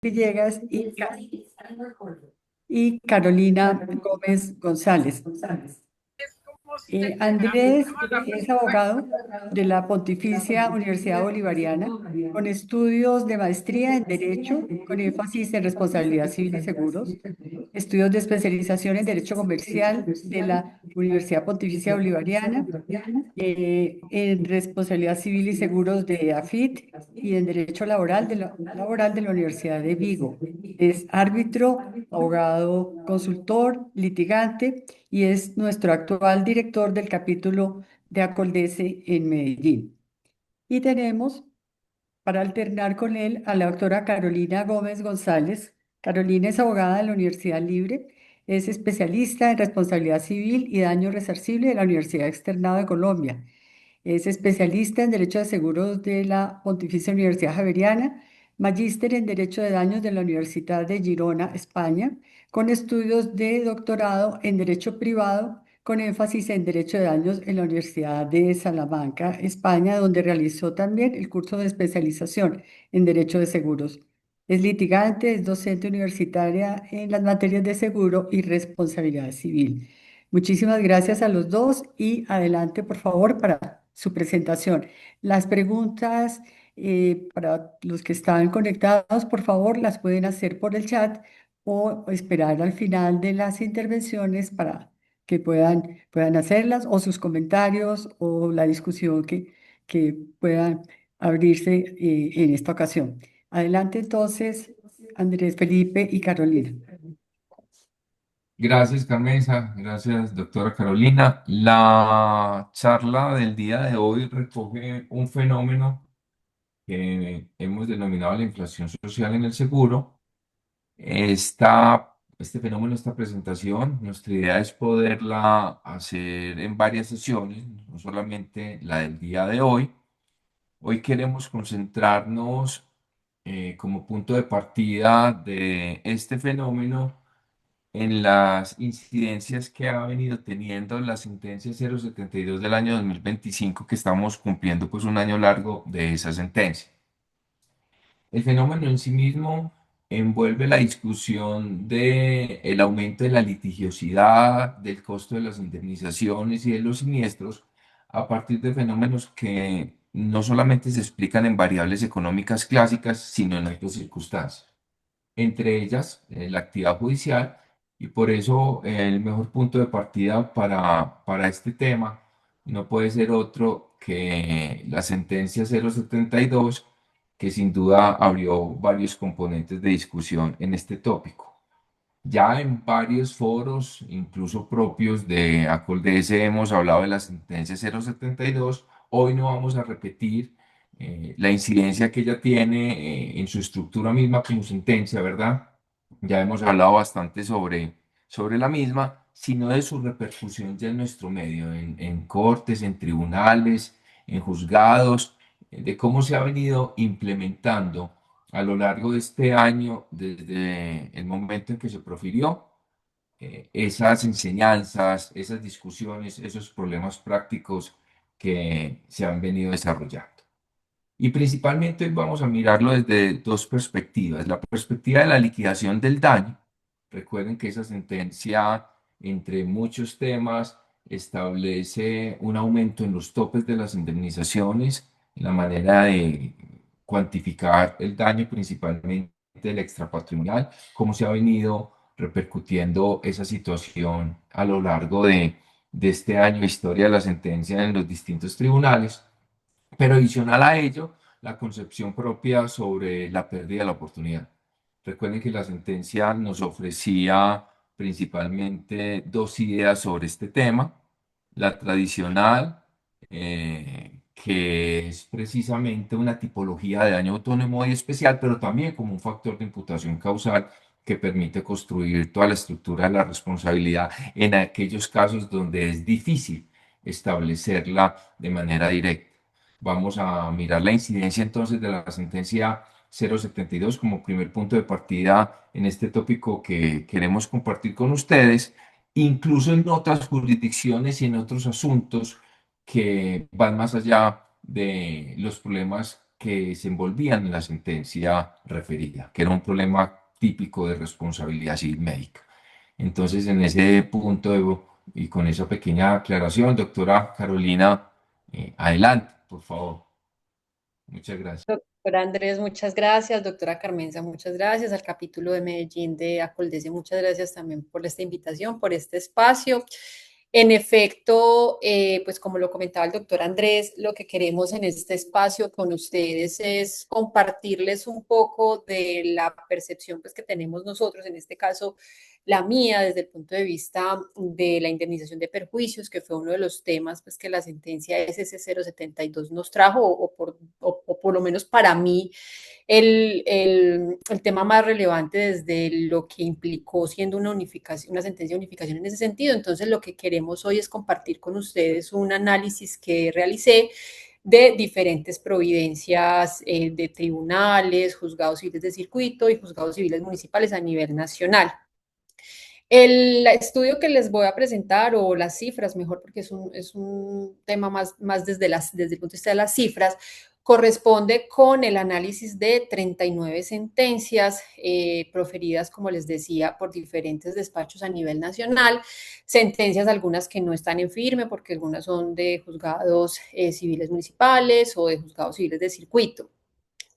Villegas y Carolina Gómez González. Andrés es abogado de la Pontificia Universidad Bolivariana, con estudios de maestría en Derecho, con énfasis en responsabilidad civil y seguros, estudios de especialización en Derecho Comercial de la Universidad Pontificia Bolivariana, en responsabilidad civil y seguros de AFIT y en Derecho Laboral de la Universidad de Vigo. Es árbitro, abogado, consultor, litigante y es nuestro actual director del capítulo de Acoldese en Medellín. Y tenemos para alternar con él a la doctora Carolina Gómez González. Carolina es abogada de la Universidad Libre, es especialista en responsabilidad civil y daño resarcible de la Universidad Externado de Colombia. Es especialista en Derecho de Seguros de la Pontificia Universidad Javeriana, magíster en Derecho de Daños de la Universidad de Girona, España, con estudios de doctorado en Derecho Privado, con énfasis en Derecho de Daños en la Universidad de Salamanca, España, donde realizó también el curso de especialización en Derecho de Seguros. Es litigante, es docente universitaria en las materias de seguro y responsabilidad civil. Muchísimas gracias a los dos y adelante, por favor, para su presentación. Las preguntas para los que están conectados, por favor, las pueden hacer por el chat o esperar al final de las intervenciones para que puedan hacerlas o sus comentarios o la discusión que puedan abrirse en esta ocasión. Adelante entonces, Andrés Felipe y Carolina. Gracias, Carmenza. Gracias, doctora Carolina. La charla del día de hoy recoge un fenómeno que hemos denominado la inflación social en el seguro. Este fenómeno, esta presentación, nuestra idea es poderla hacer en varias sesiones, no solamente la del día de hoy. Hoy queremos concentrarnos como punto de partida de este fenómeno en las incidencias que ha venido teniendo la sentencia 072 del año 2025, que estamos cumpliendo pues un año largo de esa sentencia. El fenómeno en sí mismo envuelve la discusión de el aumento de la litigiosidad, del costo de las indemnizaciones y de los siniestros a partir de fenómenos que no solamente se explican en variables económicas clásicas, sino en otras circunstancias, entre ellas la actividad judicial, y por eso el mejor punto de partida para este tema no puede ser otro que la sentencia 072, que sin duda abrió varios componentes de discusión en este tópico. Ya en varios foros, incluso propios de Acoldese, hemos hablado de la sentencia 072. Hoy no vamos a repetir la incidencia que ella tiene en su estructura misma como sentencia, ¿verdad? Ya hemos hablado bastante sobre la misma, sino de su repercusión ya en nuestro medio, en cortes, en tribunales, en juzgados, de cómo se ha venido implementando a lo largo de este año, desde el momento en que se profirió, esas enseñanzas, esas discusiones, esos problemas prácticos que se han venido desarrollando. Y principalmente hoy vamos a mirarlo desde dos perspectivas. La perspectiva de la liquidación del daño. Recuerden que esa sentencia, entre muchos temas, establece un aumento en los topes de las indemnizaciones, en la manera de cuantificar el daño, principalmente el extrapatrimonial, cómo se ha venido repercutiendo esa situación a lo largo de este año, historia de la sentencia en los distintos tribunales. Pero adicional a ello, la concepción propia sobre la pérdida de la oportunidad. Recuerden que la sentencia nos ofrecía principalmente dos ideas sobre este tema. La tradicional, que es precisamente una tipología de daño autónomo y especial, pero también como un factor de imputación causal que permite construir toda la estructura de la responsabilidad en aquellos casos donde es difícil establecerla de manera directa. Vamos a mirar la incidencia entonces de la sentencia 072 como primer punto de partida en este tópico que queremos compartir con ustedes, incluso en otras jurisdicciones y en otros asuntos que van más allá de los problemas que se envolvían en la sentencia referida, que era un problema típico de responsabilidad civil médica. Entonces, en ese punto, y con esa pequeña aclaración, doctora Carolina, adelante, por favor. Muchas gracias. Doctora Andrés, muchas gracias. Doctora Carmenza, muchas gracias. Al capítulo de Medellín de Acoldese, muchas gracias también por esta invitación, por este espacio. En efecto, pues como lo comentaba el doctor Andrés, lo que queremos en este espacio con ustedes es compartirles un poco de la percepción pues, que tenemos nosotros, en este caso la mía, desde el punto de vista de la indemnización de perjuicios, que fue uno de los temas pues, que la sentencia SS072 nos trajo, o por lo menos para mí, el tema más relevante desde lo que implicó siendo una unificación, una sentencia de unificación en ese sentido. Entonces, lo que queremos hoy es compartir con ustedes un análisis que realicé de diferentes providencias de tribunales, juzgados civiles de circuito y juzgados civiles municipales a nivel nacional. El estudio que les voy a presentar, o las cifras, mejor, porque es un tema más desde el punto de vista de las cifras, corresponde con el análisis de 39 sentencias proferidas, como les decía, por diferentes despachos a nivel nacional, sentencias algunas que no están en firme, porque algunas son de juzgados civiles municipales o de juzgados civiles de circuito.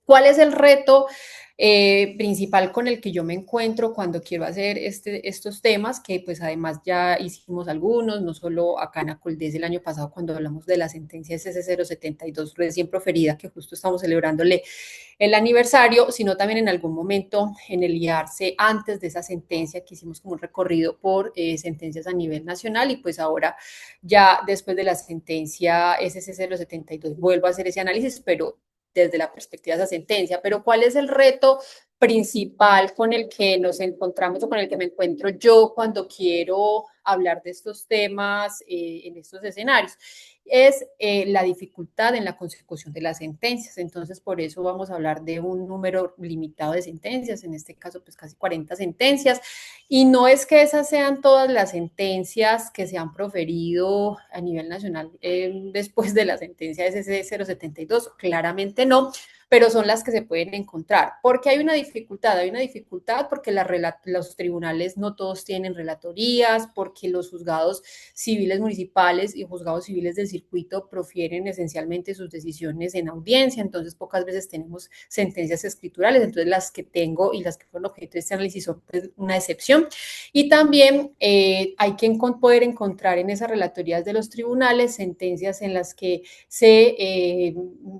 ¿Cuál es el reto principal con el que yo me encuentro cuando quiero hacer estos temas? Que pues además ya hicimos algunos, no solo acá en Acoldese el año pasado cuando hablamos de la sentencia SS072 recién proferida, que justo estamos celebrándole el aniversario, sino también en algún momento en el IARCE antes de esa sentencia, que hicimos como un recorrido por sentencias a nivel nacional, y pues ahora ya después de la sentencia SS072 vuelvo a hacer ese análisis, pero desde la perspectiva de esa sentencia. Pero ¿cuál es el reto principal con el que nos encontramos, o con el que me encuentro yo cuando quiero hablar de estos temas en estos escenarios? Es la dificultad en la consecución de las sentencias. Entonces, por eso vamos a hablar de un número limitado de sentencias, en este caso, pues casi 40 sentencias. Y no es que esas sean todas las sentencias que se han proferido a nivel nacional después de la sentencia SS072, claramente no, pero son las que se pueden encontrar. ¿Porque hay una dificultad? Hay una dificultad porque los tribunales no todos tienen relatorías, porque los juzgados civiles municipales y juzgados civiles del circuito profieren esencialmente sus decisiones en audiencia, entonces pocas veces tenemos sentencias escriturales. Entonces las que tengo y las que fueron objeto de este análisis son pues, una excepción. Y también hay que poder encontrar en esas relatorías de los tribunales sentencias en las que se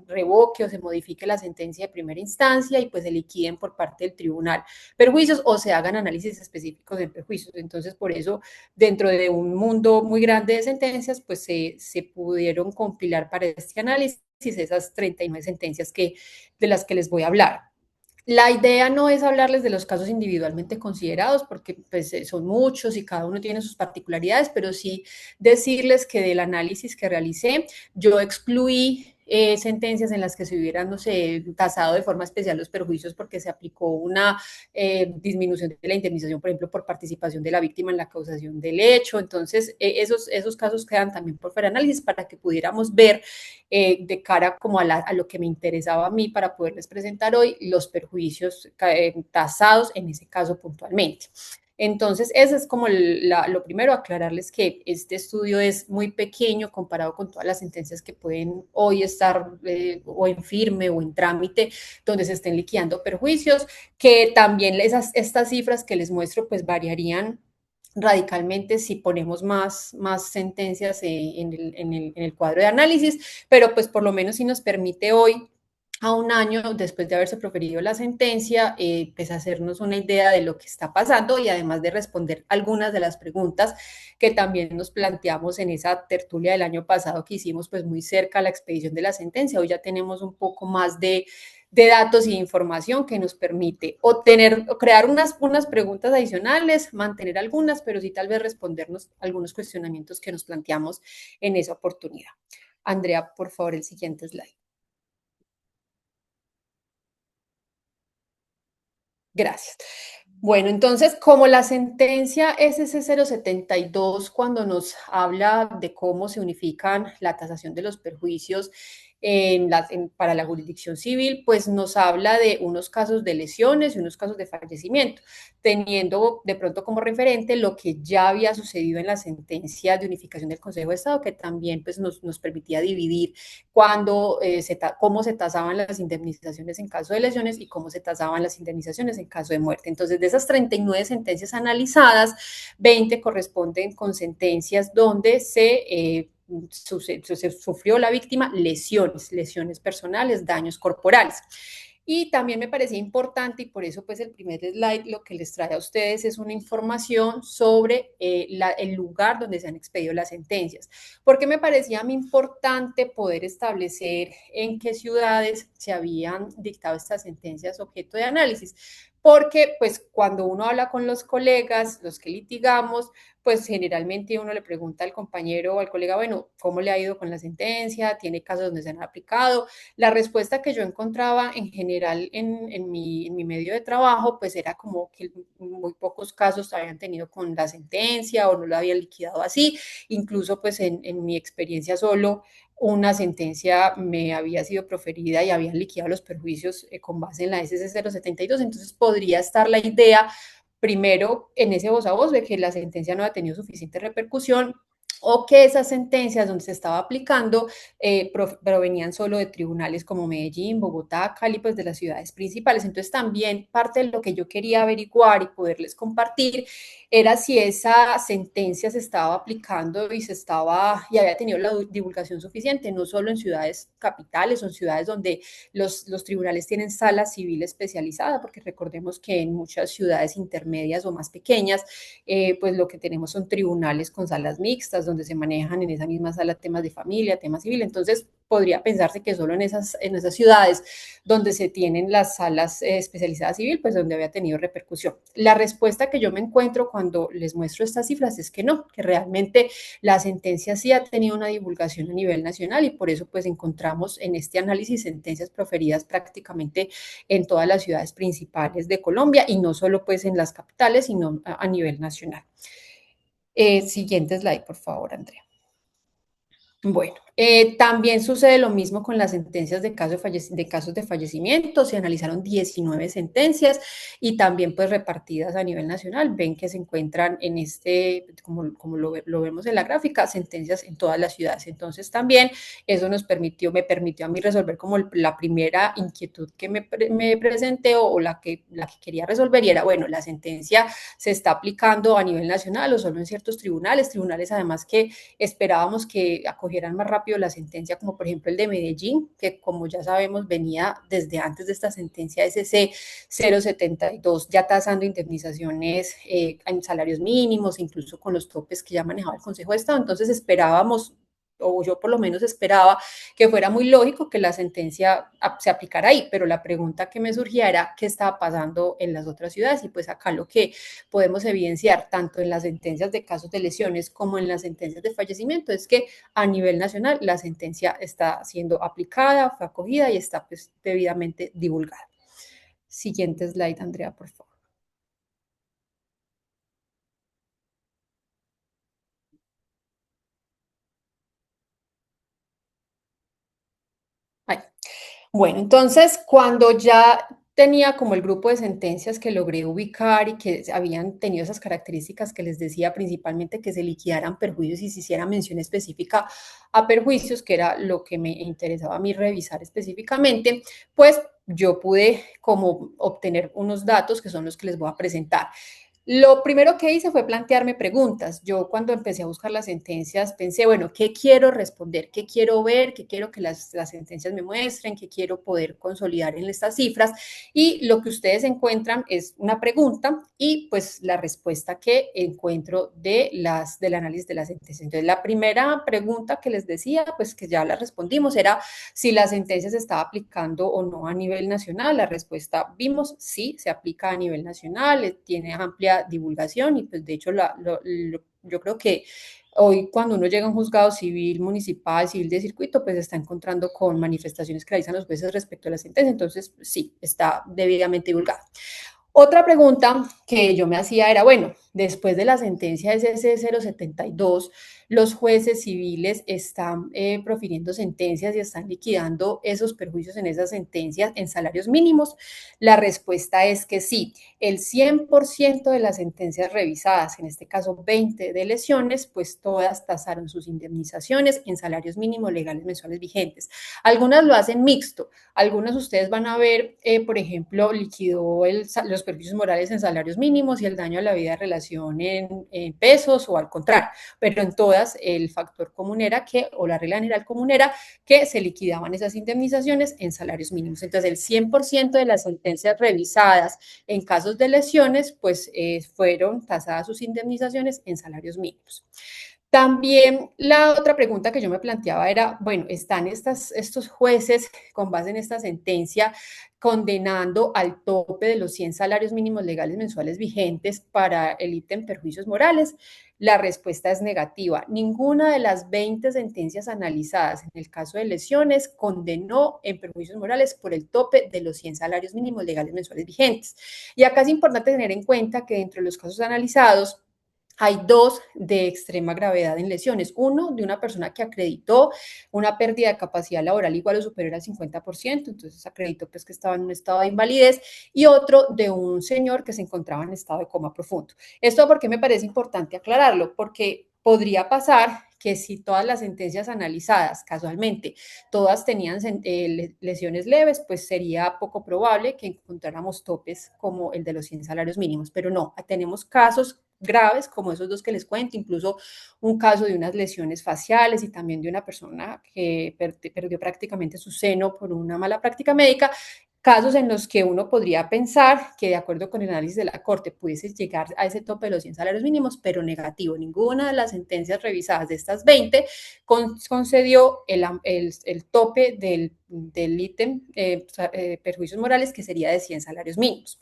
revoque o se modifique la sentencia de primera instancia y pues se liquiden por parte del tribunal perjuicios, o se hagan análisis específicos de perjuicios. Entonces, por eso, dentro de un mundo muy grande de sentencias, pues se pudieron compilar para este análisis esas 39 sentencias de las que les voy a hablar. La idea no es hablarles de los casos individualmente considerados, porque pues, son muchos y cada uno tiene sus particularidades, pero sí decirles que del análisis que realicé, yo excluí sentencias en las que se hubieran, no sé, tasado de forma especial los perjuicios porque se aplicó una disminución de la indemnización, por ejemplo, por participación de la víctima en la causación del hecho. Entonces, esos casos quedan también por fuera de análisis para que pudiéramos ver de cara como a lo que me interesaba a mí para poderles presentar hoy los perjuicios tasados en ese caso puntualmente. Entonces, eso es como lo primero, aclararles que este estudio es muy pequeño comparado con todas las sentencias que pueden hoy estar o en firme o en trámite, donde se estén liquidando perjuicios, que también estas cifras que les muestro pues variarían radicalmente si ponemos más sentencias en el cuadro de análisis, pero pues por lo menos sí nos permite hoy, a un año después de haberse proferido la sentencia, pues hacernos una idea de lo que está pasando, y además de responder algunas de las preguntas que también nos planteamos en esa tertulia del año pasado que hicimos pues muy cerca a la expedición de la sentencia. Hoy ya tenemos un poco más de datos y información que nos permite o crear unas preguntas adicionales, mantener algunas, pero sí tal vez respondernos algunos cuestionamientos que nos planteamos en esa oportunidad. Andrea, por favor, el siguiente slide. Gracias. Bueno, entonces, como la sentencia SS072, cuando nos habla de cómo se unifican la tasación de los perjuicios, para la jurisdicción civil, pues nos habla de unos casos de lesiones y unos casos de fallecimiento, teniendo de pronto como referente lo que ya había sucedido en la sentencia de unificación del Consejo de Estado, que también pues, nos permitía dividir cómo se tasaban las indemnizaciones en caso de lesiones y cómo se tasaban las indemnizaciones en caso de muerte. Entonces, de esas 39 sentencias analizadas, 20 corresponden con sentencias donde se sufrió la víctima lesiones personales, daños corporales. Y también me parecía importante, y por eso pues el primer slide lo que les trae a ustedes es una información sobre el lugar donde se han expedido las sentencias, porque me parecía a mí importante poder establecer en qué ciudades se habían dictado estas sentencias objeto de análisis, porque pues cuando uno habla con los colegas, los que litigamos, pues generalmente uno le pregunta al compañero o al colega, bueno, ¿cómo le ha ido con la sentencia? ¿Tiene casos donde se han aplicado? La respuesta que yo encontraba en general en mi medio de trabajo, pues era como que muy pocos casos habían tenido con la sentencia o no lo habían liquidado así. Incluso pues en mi experiencia solo, una sentencia me había sido proferida y habían liquidado los perjuicios con base en la SC 072, entonces podría estar la idea primero en ese voz a voz de que la sentencia no ha tenido suficiente repercusión o que esas sentencias donde se estaba aplicando provenían solo de tribunales como Medellín, Bogotá, Cali, pues de las ciudades principales. Entonces también parte de lo que yo quería averiguar y poderles compartir era si esa sentencia se estaba aplicando y había tenido la divulgación suficiente, no solo en ciudades capitales o en ciudades donde los tribunales tienen sala civil especializada, porque recordemos que en muchas ciudades intermedias o más pequeñas, pues lo que tenemos son tribunales con salas mixtas, donde se manejan en esa misma sala temas de familia, temas civil. Entonces, podría pensarse que solo en esas ciudades donde se tienen las salas especializadas civil, pues donde había tenido repercusión. La respuesta que yo me encuentro cuando les muestro estas cifras es que no, que realmente la sentencia sí ha tenido una divulgación a nivel nacional y por eso pues encontramos en este análisis sentencias proferidas prácticamente en todas las ciudades principales de Colombia y no solo pues en las capitales, sino a nivel nacional. Siguiente slide, por favor, Andrea. Bueno, también sucede lo mismo con las sentencias de casos de fallecimiento. Se analizaron 19 sentencias y también pues repartidas a nivel nacional. Ven que se encuentran en como lo vemos en la gráfica, sentencias en todas las ciudades. Entonces también eso me permitió a mí resolver como la primera inquietud que me presenté o la que quería resolver y era, bueno, la sentencia se está aplicando a nivel nacional o solo en ciertos tribunales además que esperábamos que acogieran más rápido la sentencia, como por ejemplo el de Medellín, que como ya sabemos venía desde antes de esta sentencia SC 072, ya tasando indemnizaciones en salarios mínimos, incluso con los topes que ya manejaba el Consejo de Estado. Entonces esperábamos, o yo por lo menos esperaba, que fuera muy lógico que la sentencia se aplicara ahí, pero la pregunta que me surgía era qué estaba pasando en las otras ciudades y pues acá lo que podemos evidenciar tanto en las sentencias de casos de lesiones como en las sentencias de fallecimiento es que a nivel nacional la sentencia está siendo aplicada, fue acogida y está pues debidamente divulgada. Siguiente slide, Andrea, por favor. Ahí. Bueno, entonces cuando ya tenía como el grupo de sentencias que logré ubicar y que habían tenido esas características que les decía, principalmente que se liquidaran perjuicios y se hiciera mención específica a perjuicios, que era lo que me interesaba a mí revisar específicamente, pues yo pude como obtener unos datos que son los que les voy a presentar. Lo primero que hice fue plantearme preguntas. Yo cuando empecé a buscar las sentencias pensé, bueno, ¿qué quiero responder? ¿Qué quiero ver? ¿Qué quiero que las sentencias me muestren? ¿Qué quiero poder consolidar en estas cifras? Y lo que ustedes encuentran es una pregunta y pues la respuesta que encuentro del análisis de la sentencia. Entonces, la primera pregunta que les decía, pues que ya la respondimos, era si la sentencia se estaba aplicando o no a nivel nacional. La respuesta vimos, sí, se aplica a nivel nacional, tiene amplia divulgación y pues de hecho yo creo que hoy cuando uno llega a un juzgado civil, municipal, civil de circuito, pues está encontrando con manifestaciones que realizan los jueces respecto a la sentencia, entonces sí, está debidamente divulgada. Otra pregunta que yo me hacía era, bueno, después de la sentencia SC 072, los jueces civiles están profiriendo sentencias y están liquidando esos perjuicios en esas sentencias en salarios mínimos. La respuesta es que sí, el 100% de las sentencias revisadas, en este caso 20 de lesiones, pues todas tasaron sus indemnizaciones en salarios mínimos legales mensuales vigentes. Algunas lo hacen mixto, algunas ustedes van a ver, por ejemplo, liquidó los perjuicios morales en salarios mínimos y el daño a la vida de relación en pesos o al contrario, pero en todas el factor común era que, o la regla general común era que se liquidaban esas indemnizaciones en salarios mínimos. Entonces, el 100% de las sentencias revisadas en casos de lesiones, pues fueron tasadas sus indemnizaciones en salarios mínimos. También la otra pregunta que yo me planteaba era, bueno, ¿están estos jueces con base en esta sentencia condenando al tope de los 100 salarios mínimos legales mensuales vigentes para el ítem perjuicios morales? La respuesta es negativa. Ninguna de las 20 sentencias analizadas en el caso de lesiones condenó en perjuicios morales por el tope de los 100 salarios mínimos legales mensuales vigentes. Y acá es importante tener en cuenta que dentro de los casos analizados, hay dos de extrema gravedad en lesiones. Uno, de una persona que acreditó una pérdida de capacidad laboral igual o superior al 50%, entonces acreditó pues que estaba en un estado de invalidez, y otro de un señor que se encontraba en estado de coma profundo. Esto porque me parece importante aclararlo, porque podría pasar que si todas las sentencias analizadas, casualmente, todas tenían lesiones leves, pues sería poco probable que encontráramos topes como el de los 100 salarios mínimos, pero no, tenemos casos graves como esos dos que les cuento, incluso un caso de unas lesiones faciales y también de una persona que perdió prácticamente su seno por una mala práctica médica, casos en los que uno podría pensar que de acuerdo con el análisis de la Corte pudiese llegar a ese tope de los 100 salarios mínimos, pero negativo. Ninguna de las sentencias revisadas de estas 20 concedió el tope del ítem perjuicios morales, que sería de 100 salarios mínimos.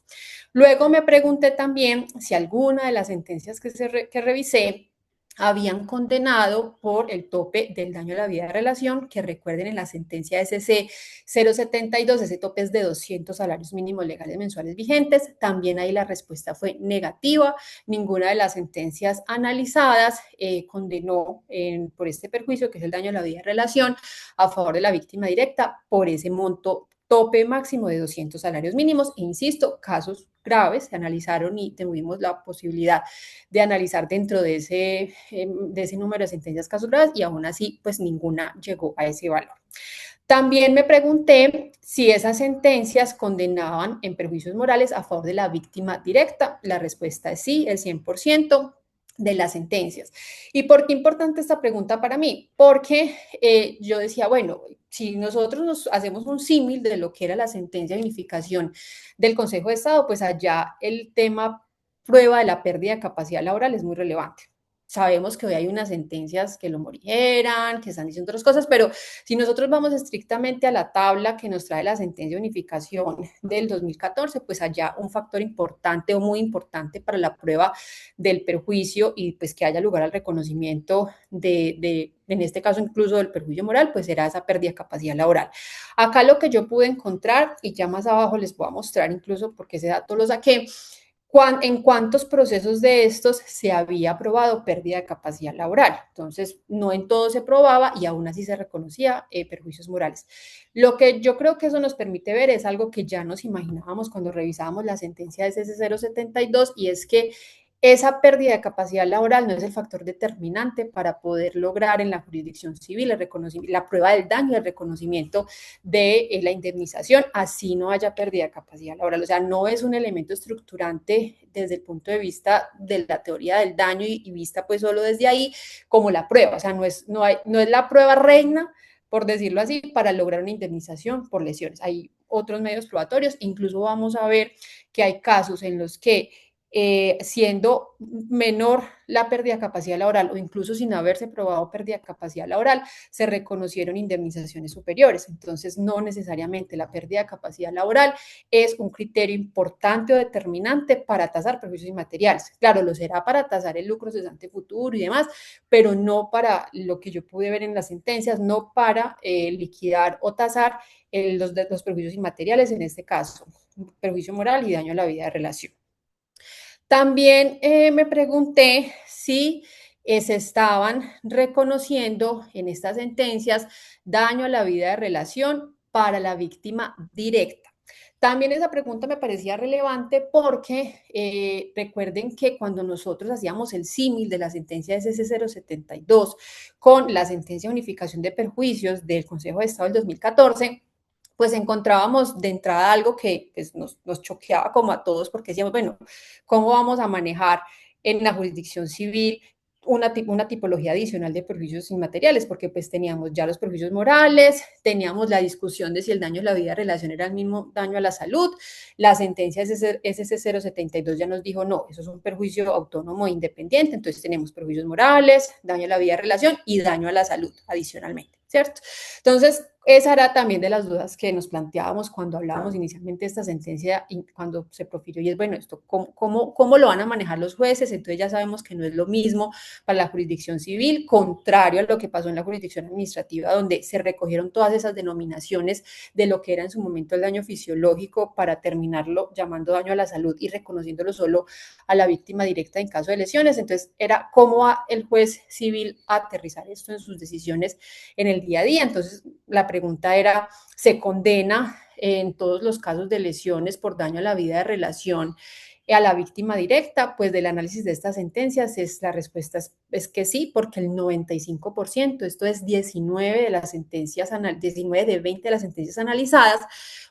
Luego me pregunté también si alguna de las sentencias que revisé habían condenado por el tope del daño a la vida de relación, que recuerden en la sentencia SC 072, ese tope es de 200 salarios mínimos legales mensuales vigentes. También ahí la respuesta fue negativa. Ninguna de las sentencias analizadas condenó por este perjuicio, que es el daño a la vida de relación, a favor de la víctima directa por ese monto tope máximo de 200 salarios mínimos. E insisto, casos graves se analizaron y tuvimos la posibilidad de analizar dentro de ese número de sentencias casos graves y aún así, pues ninguna llegó a ese valor. También me pregunté si esas sentencias condenaban en perjuicios morales a favor de la víctima directa. La respuesta es sí, el 100% de las sentencias. ¿Y por qué importante esta pregunta para mí? Porque yo decía, bueno, si nosotros nos hacemos un símil de lo que era la sentencia de unificación del Consejo de Estado, pues allá el tema prueba de la pérdida de capacidad laboral es muy relevante. Sabemos que hoy hay unas sentencias que lo morigeran, que están diciendo otras cosas, pero si nosotros vamos estrictamente a la tabla que nos trae la sentencia de unificación del 2014, pues allá un factor importante o muy importante para la prueba del perjuicio y pues que haya lugar al reconocimiento en este caso incluso del perjuicio moral, pues será esa pérdida de capacidad laboral. Acá lo que yo pude encontrar, y ya más abajo les voy a mostrar incluso porque ese dato lo saqué, en cuántos procesos de estos se había probado pérdida de capacidad laboral. Entonces, no en todo se probaba y aún así se reconocía perjuicios morales. Lo que yo creo que eso nos permite ver es algo que ya nos imaginábamos cuando revisábamos la sentencia de SS 072, y es que esa pérdida de capacidad laboral no es el factor determinante para poder lograr en la jurisdicción civil la prueba del daño, el reconocimiento de la indemnización, así no haya pérdida de capacidad laboral. O sea, no es un elemento estructurante desde el punto de vista de la teoría del daño y vista pues solo desde ahí como la prueba. O sea, no es la prueba reina, por decirlo así, para lograr una indemnización por lesiones. Hay otros medios probatorios, incluso vamos a ver que hay casos en los que siendo menor la pérdida de capacidad laboral o incluso sin haberse probado pérdida de capacidad laboral, se reconocieron indemnizaciones superiores. Entonces, no necesariamente la pérdida de capacidad laboral es un criterio importante o determinante para tasar perjuicios inmateriales. Claro, lo será para tasar el lucro cesante futuro y demás, pero no para lo que yo pude ver en las sentencias, no para liquidar o tasar los perjuicios inmateriales, en este caso, perjuicio moral y daño a la vida de relación. También me pregunté si se estaban reconociendo en estas sentencias daño a la vida de relación para la víctima directa. También esa pregunta me parecía relevante porque recuerden que cuando nosotros hacíamos el símil de la sentencia SC072 con la sentencia de unificación de perjuicios del Consejo de Estado del 2014, pues encontrábamos de entrada algo que pues, nos choqueaba como a todos, porque decíamos, bueno, ¿cómo vamos a manejar en la jurisdicción civil una tipología adicional de perjuicios inmateriales? Porque pues teníamos ya los perjuicios morales, teníamos la discusión de si el daño a la vida de relación era el mismo daño a la salud, la sentencia SC072 ya nos dijo, no, eso es un perjuicio autónomo e independiente, entonces tenemos perjuicios morales, daño a la vida de relación y daño a la salud adicionalmente, ¿cierto? Entonces, esa era también de las dudas que nos planteábamos cuando hablábamos inicialmente de esta sentencia y cuando se profirió, y es, bueno, esto, ¿cómo lo van a manejar los jueces? Entonces ya sabemos que no es lo mismo para la jurisdicción civil, contrario a lo que pasó en la jurisdicción administrativa, donde se recogieron todas esas denominaciones de lo que era en su momento el daño fisiológico para terminarlo llamando daño a la salud y reconociéndolo solo a la víctima directa en caso de lesiones. Entonces era cómo va el juez civil a aterrizar esto en sus decisiones en el día a día. Entonces la pregunta era, ¿se condena en todos los casos de lesiones por daño a la vida de relación a la víctima directa? Pues del análisis de estas sentencias la respuesta es que sí, porque el 95%, esto es 19 de las sentencias, 19 de 20 de las sentencias analizadas,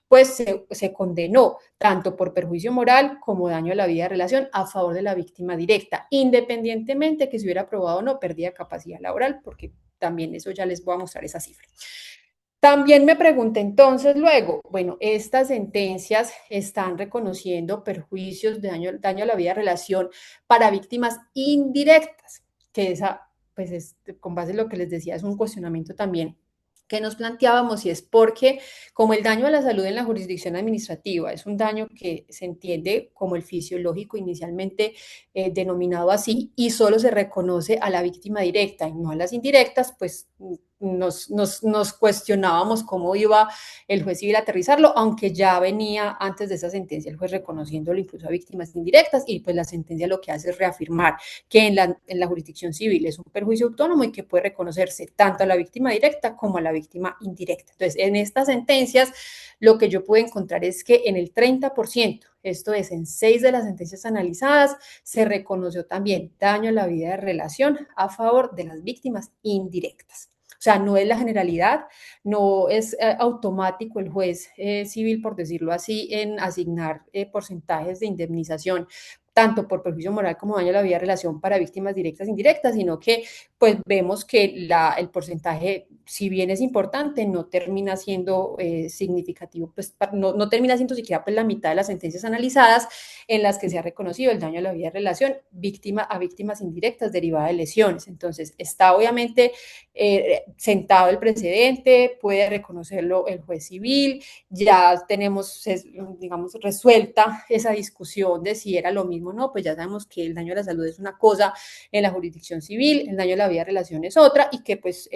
pues se condenó tanto por perjuicio moral como daño a la vida de relación a favor de la víctima directa, independientemente que se hubiera probado o no pérdida de capacidad laboral, porque también eso ya les voy a mostrar esa cifra. También me pregunté entonces luego, bueno, estas sentencias están reconociendo perjuicios de daño a la vida de relación para víctimas indirectas, que esa, pues es, con base en lo que les decía, es un cuestionamiento también que nos planteábamos, y es porque como el daño a la salud en la jurisdicción administrativa es un daño que se entiende como el fisiológico inicialmente denominado así, y solo se reconoce a la víctima directa y no a las indirectas, pues nos cuestionábamos cómo iba el juez civil a aterrizarlo, aunque ya venía antes de esa sentencia el juez reconociéndolo incluso a víctimas indirectas, y pues la sentencia lo que hace es reafirmar que en la jurisdicción civil es un perjuicio autónomo y que puede reconocerse tanto a la víctima directa como a la víctima indirecta. Entonces, en estas sentencias, lo que yo pude encontrar es que en el 30%, esto es, en 6 de las sentencias analizadas, se reconoció también daño a la vida de relación a favor de las víctimas indirectas. O sea, no es la generalidad, no es automático el juez civil, por decirlo así, en asignar porcentajes de indemnización tanto por perjuicio moral como daño a la vida de relación para víctimas directas e indirectas, sino que pues vemos que el porcentaje, si bien es importante, no termina siendo significativo, pues no termina siendo siquiera pues, la mitad de las sentencias analizadas en las que se ha reconocido el daño a la vida de relación a víctimas indirectas derivadas de lesiones. Entonces, está obviamente sentado el precedente, puede reconocerlo el juez civil, ya tenemos, digamos, resuelta esa discusión de si era lo mismo o no, pues ya sabemos que el daño a la salud es una cosa en la jurisdicción civil, el daño a la vida de relación es otra, y que pues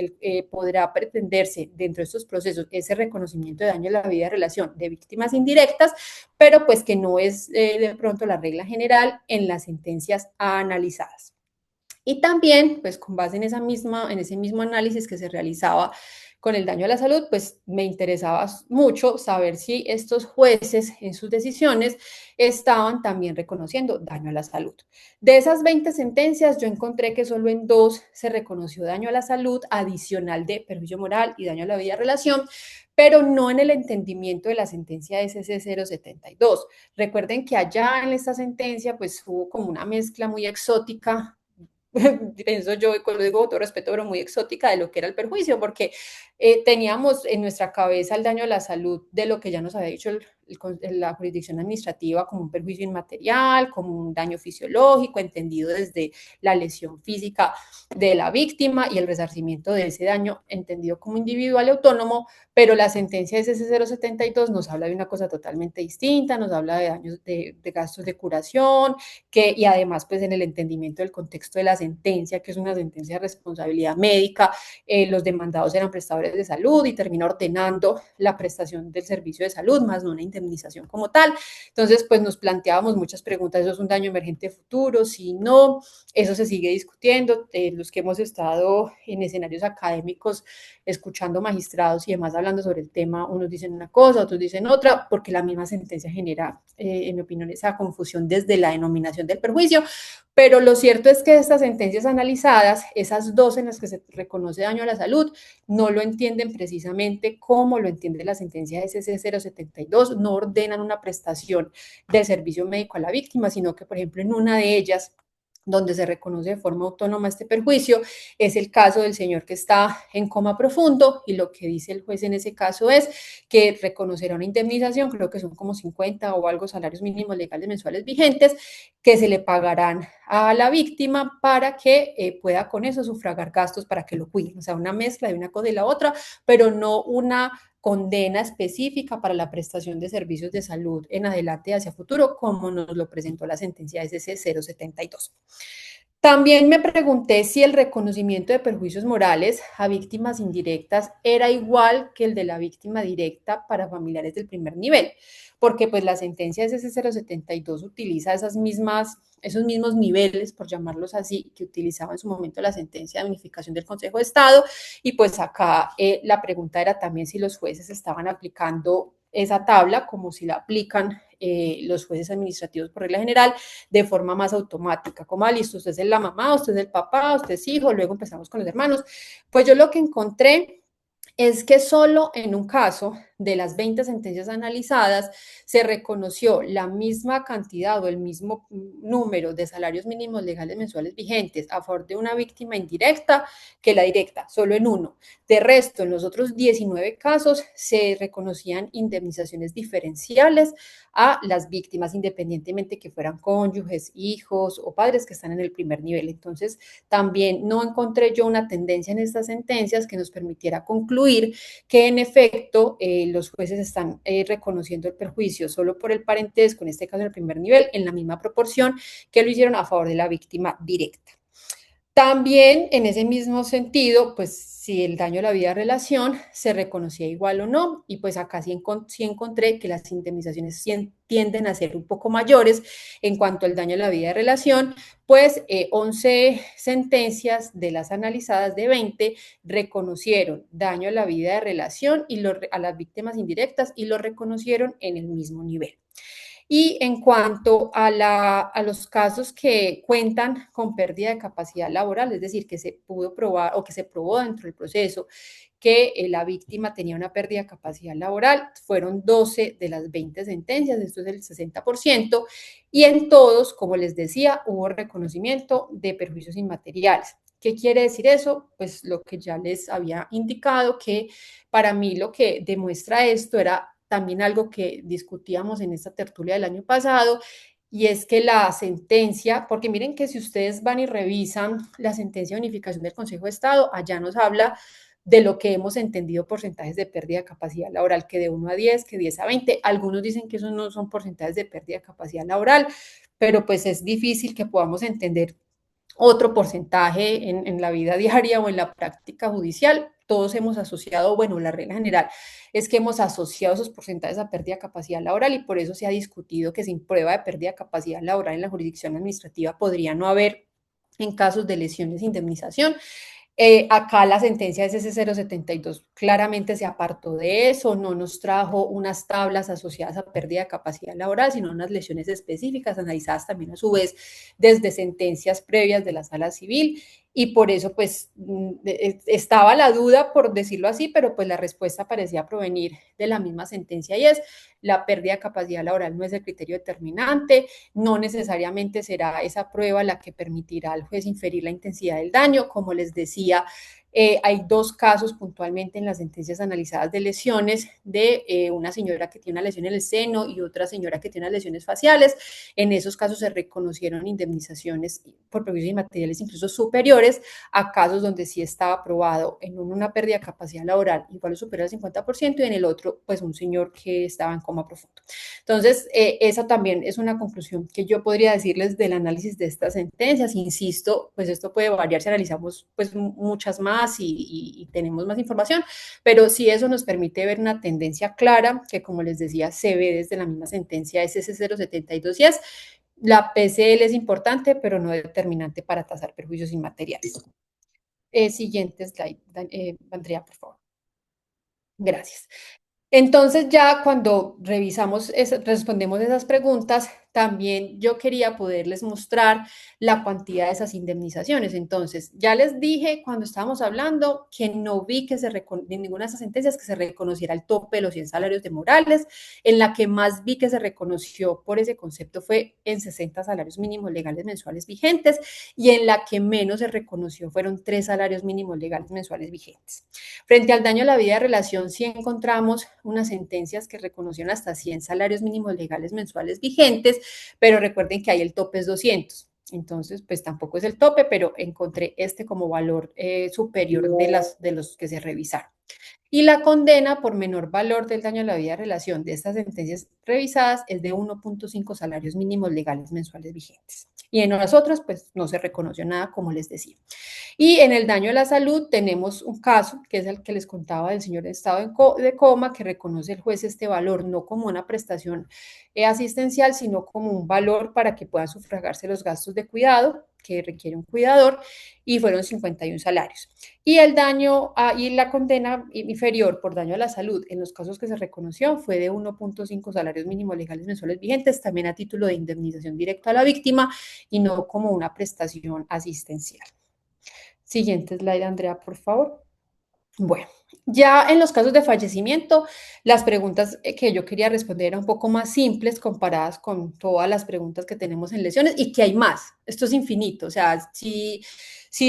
podrá pretenderse dentro de estos procesos ese reconocimiento de daño a la vida de relación de víctimas indirectas, pero pues que no es de pronto la regla general en las sentencias analizadas. Y también, pues con base en ese mismo análisis que se realizaba con el daño a la salud, pues me interesaba mucho saber si estos jueces en sus decisiones estaban también reconociendo daño a la salud. De esas 20 sentencias, yo encontré que solo en 2 se reconoció daño a la salud adicional de perjuicio moral y daño a la vida de relación, pero no en el entendimiento de la sentencia SC072. Recuerden que allá en esta sentencia, pues hubo como una mezcla muy exótica, pienso yo, lo digo con todo respeto, pero muy exótica de lo que era el perjuicio, porque teníamos en nuestra cabeza el daño a la salud de lo que ya nos había dicho la jurisdicción administrativa como un perjuicio inmaterial, como un daño fisiológico, entendido desde la lesión física de la víctima y el resarcimiento de ese daño entendido como individual y autónomo, pero la sentencia SC072 nos habla de una cosa totalmente distinta, nos habla de daños de gastos de curación, y además pues en el entendimiento del contexto de la sentencia, que es una sentencia de responsabilidad médica, los demandados eran prestadores de salud y termina ordenando la prestación del servicio de salud, más no una indemnización como tal. Entonces, pues nos planteábamos muchas preguntas, ¿eso es un daño emergente futuro? Si no, eso se sigue discutiendo. Los que hemos estado en escenarios académicos, escuchando magistrados y demás hablando sobre el tema, unos dicen una cosa, otros dicen otra, porque la misma sentencia genera, en mi opinión, esa confusión desde la denominación del perjuicio. Pero lo cierto es que estas sentencias analizadas, esas dos en las que se reconoce daño a la salud, no lo entienden precisamente como lo entiende la sentencia SC 072, no ordenan una prestación del servicio médico a la víctima, sino que, por ejemplo, en una de ellas, donde se reconoce de forma autónoma este perjuicio, es el caso del señor que está en coma profundo, y lo que dice el juez en ese caso es que reconocerá una indemnización, creo que son como 50 o algo salarios mínimos legales mensuales vigentes, que se le pagarán a la víctima para que pueda con eso sufragar gastos para que lo cuiden. O sea, una mezcla de una cosa y la otra, pero no una condena específica para la prestación de servicios de salud en adelante hacia futuro, como nos lo presentó la sentencia SC 072. También me pregunté si el reconocimiento de perjuicios morales a víctimas indirectas era igual que el de la víctima directa para familiares del primer nivel, porque pues la sentencia SC 072 utiliza esos mismos niveles, por llamarlos así, que utilizaba en su momento la sentencia de unificación del Consejo de Estado, y pues acá la pregunta era también si los jueces estaban aplicando esa tabla como si la aplican los jueces administrativos por regla general de forma más automática, como listo, usted es la mamá, usted es el papá, usted es hijo, luego empezamos con los hermanos. Pues yo lo que encontré es que solo en un caso de las 20 sentencias analizadas se reconoció la misma cantidad o el mismo número de salarios mínimos legales mensuales vigentes a favor de una víctima indirecta que la directa, solo en uno. De resto, en los otros 19 casos se reconocían indemnizaciones diferenciales a las víctimas, independientemente que fueran cónyuges, hijos o padres que están en el primer nivel. Entonces, también no encontré yo una tendencia en estas sentencias que nos permitiera concluir que en efecto los jueces están reconociendo el perjuicio solo por el parentesco, en este caso en el primer nivel, en la misma proporción que lo hicieron a favor de la víctima directa. También en ese mismo sentido, pues si el daño a la vida de relación se reconocía igual o no, y pues acá sí encontré que las indemnizaciones tienden a ser un poco mayores en cuanto al daño a la vida de relación, pues 11 sentencias de las analizadas de 20 reconocieron daño a la vida de relación y a las víctimas indirectas y lo reconocieron en el mismo nivel. Y en cuanto a los casos que cuentan con pérdida de capacidad laboral, es decir, que se pudo probar o que se probó dentro del proceso que la víctima tenía una pérdida de capacidad laboral, fueron 12 de las 20 sentencias, esto es el 60%, y en todos, como les decía, hubo reconocimiento de perjuicios inmateriales. ¿Qué quiere decir eso? Pues lo que ya les había indicado, que para mí lo que demuestra esto era también algo que discutíamos en esta tertulia del año pasado, y es que la sentencia, porque miren que si ustedes van y revisan la sentencia de unificación del Consejo de Estado, allá nos habla de lo que hemos entendido porcentajes de pérdida de capacidad laboral, que de 1 a 10, que 10 a 20, algunos dicen que esos no son porcentajes de pérdida de capacidad laboral, pero pues es difícil que podamos entender otro porcentaje en la vida diaria o en la práctica judicial. Todos hemos asociado, bueno, la regla general es que hemos asociado esos porcentajes a pérdida de capacidad laboral, y por eso se ha discutido que sin prueba de pérdida de capacidad laboral en la jurisdicción administrativa podría no haber, en casos de lesiones, indemnización. Acá la sentencia de SC 072 claramente se apartó de eso, no nos trajo unas tablas asociadas a pérdida de capacidad laboral, sino unas lesiones específicas analizadas también a su vez desde sentencias previas de la sala civil, y por eso pues estaba la duda, por decirlo así, pero pues la respuesta parecía provenir de la misma sentencia, y es: la pérdida de capacidad laboral no es el criterio determinante, no necesariamente será esa prueba la que permitirá al juez inferir la intensidad del daño. Como les decía, hay dos casos puntualmente en las sentencias analizadas de lesiones, de una señora que tiene una lesión en el seno y otra señora que tiene unas lesiones faciales. En esos casos se reconocieron indemnizaciones por perjuicios inmateriales incluso superiores a casos donde sí estaba probado en una pérdida de capacidad laboral igual o superior al 50%, y en el otro pues un señor que estaba en coma profundo. Entonces, esa también es una conclusión que yo podría decirles del análisis de estas sentencias. Insisto, pues esto puede variar si analizamos pues muchas más más y tenemos más información, pero sí eso nos permite ver una tendencia clara que, como les decía, se ve desde la misma sentencia SS072 y es la PCL es importante, pero no determinante para tasar perjuicios inmateriales. Siguiente slide, Andrea, por favor. Gracias. Entonces ya cuando respondemos esas preguntas, también yo quería poderles mostrar la cuantía de esas indemnizaciones. Entonces, ya les dije cuando estábamos hablando que no vi que en ninguna de esas sentencias que se reconociera el tope de los 100 salarios de Morales. En la que más vi que se reconoció por ese concepto fue en 60 salarios mínimos legales mensuales vigentes, y en la que menos se reconoció fueron 3 salarios mínimos legales mensuales vigentes. Frente al daño a la vida de relación, sí encontramos unas sentencias que reconocieron hasta 100 salarios mínimos legales mensuales vigentes, pero recuerden que ahí el tope es 200. Entonces, pues tampoco es el tope, pero encontré este como valor superior de los que se revisaron. Y la condena por menor valor del daño a la vida de relación de estas sentencias revisadas es de 1.5 salarios mínimos legales mensuales vigentes. Y en las otras, pues no se reconoció nada, como les decía. Y en el daño a la salud tenemos un caso, que es el que les contaba del señor en estado de coma, que reconoce el juez este valor no como una prestación asistencial, sino como un valor para que puedan sufragarse los gastos de cuidado que requiere un cuidador, y fueron 51 salarios. Y el daño y la condena inferior por daño a la salud en los casos que se reconoció fue de 1.5 salarios mínimos legales mensuales vigentes, también a título de indemnización directa a la víctima y no como una prestación asistencial. Siguiente slide, Andrea, por favor. Bueno, ya en los casos de fallecimiento, las preguntas que yo quería responder eran un poco más simples comparadas con todas las preguntas que tenemos en lesiones, y que hay más. Esto es infinito. O sea, si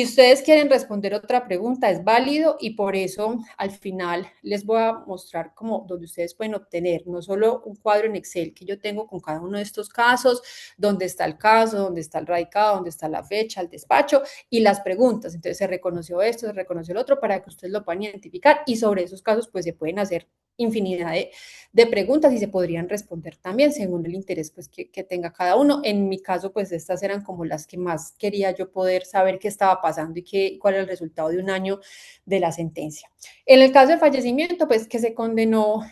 ustedes quieren responder otra pregunta, es válido, y por eso al final les voy a mostrar como donde ustedes pueden obtener no solo un cuadro en Excel que yo tengo con cada uno de estos casos, donde está el caso, donde está el radicado, donde está la fecha, el despacho y las preguntas. Entonces se reconoció esto, se reconoció el otro, para que ustedes lo puedan identificar, y sobre esos casos pues se pueden hacer infinidad de preguntas y se podrían responder también según el interés pues que tenga cada uno. En mi caso pues estas eran como las que más quería yo poder saber qué estaba pasando y cuál era el resultado de un año de la sentencia. En el caso de fallecimiento, pues que se condenó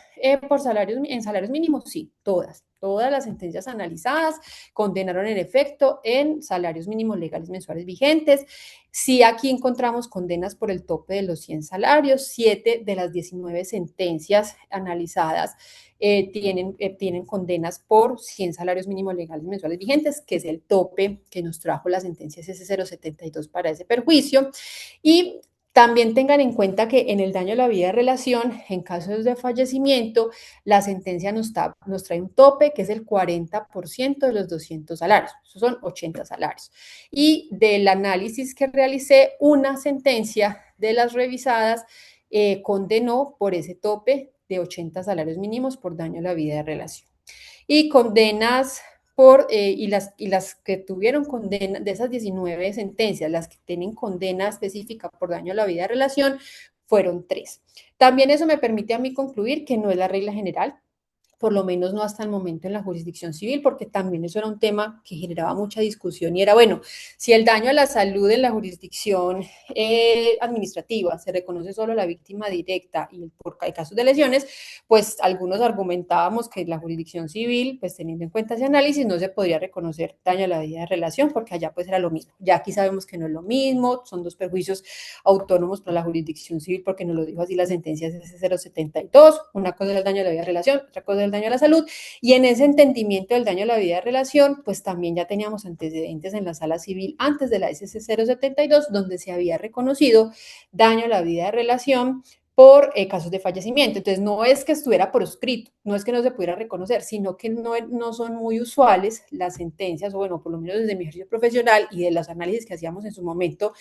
por en salarios mínimos, sí, todas las sentencias analizadas condenaron en efecto en salarios mínimos legales mensuales vigentes. Sí, aquí encontramos condenas por el tope de los 100 salarios. 7 de las 19 sentencias analizadas tienen condenas por 100 salarios mínimos legales mensuales vigentes, que es el tope que nos trajo la sentencia SS072 para ese perjuicio. Y también tengan en cuenta que en el daño a la vida de relación, en casos de fallecimiento, la sentencia nos trae un tope que es el 40% de los 200 salarios. Esos son 80 salarios. Y del análisis que realicé, una sentencia de las revisadas condenó por ese tope de 80 salarios mínimos por daño a la vida de relación. Y condenas y las que tuvieron condena, de esas 19 sentencias, las que tienen condena específica por daño a la vida de relación, fueron 3. También eso me permite a mí concluir que no es la regla general, por lo menos no hasta el momento en la jurisdicción civil, porque también eso era un tema que generaba mucha discusión, y era, bueno, si el daño a la salud en la jurisdicción administrativa se reconoce solo a la víctima directa y por casos de lesiones, pues algunos argumentábamos que la jurisdicción civil, pues teniendo en cuenta ese análisis, no se podría reconocer daño a la vida de relación, porque allá pues era lo mismo. Ya aquí sabemos que no es lo mismo, son dos perjuicios autónomos para la jurisdicción civil, porque nos lo dijo así la sentencia C072, una cosa es el daño a la vida de relación, otra cosa es el daño a la salud, y en ese entendimiento del daño a la vida de relación, pues también ya teníamos antecedentes en la sala civil antes de la SC072, donde se había reconocido daño a la vida de relación por casos de fallecimiento. Entonces, no es que estuviera por escrito, no es que no se pudiera reconocer, sino que no son muy usuales las sentencias, o bueno, por lo menos desde mi ejercicio profesional y de los análisis que hacíamos en su momento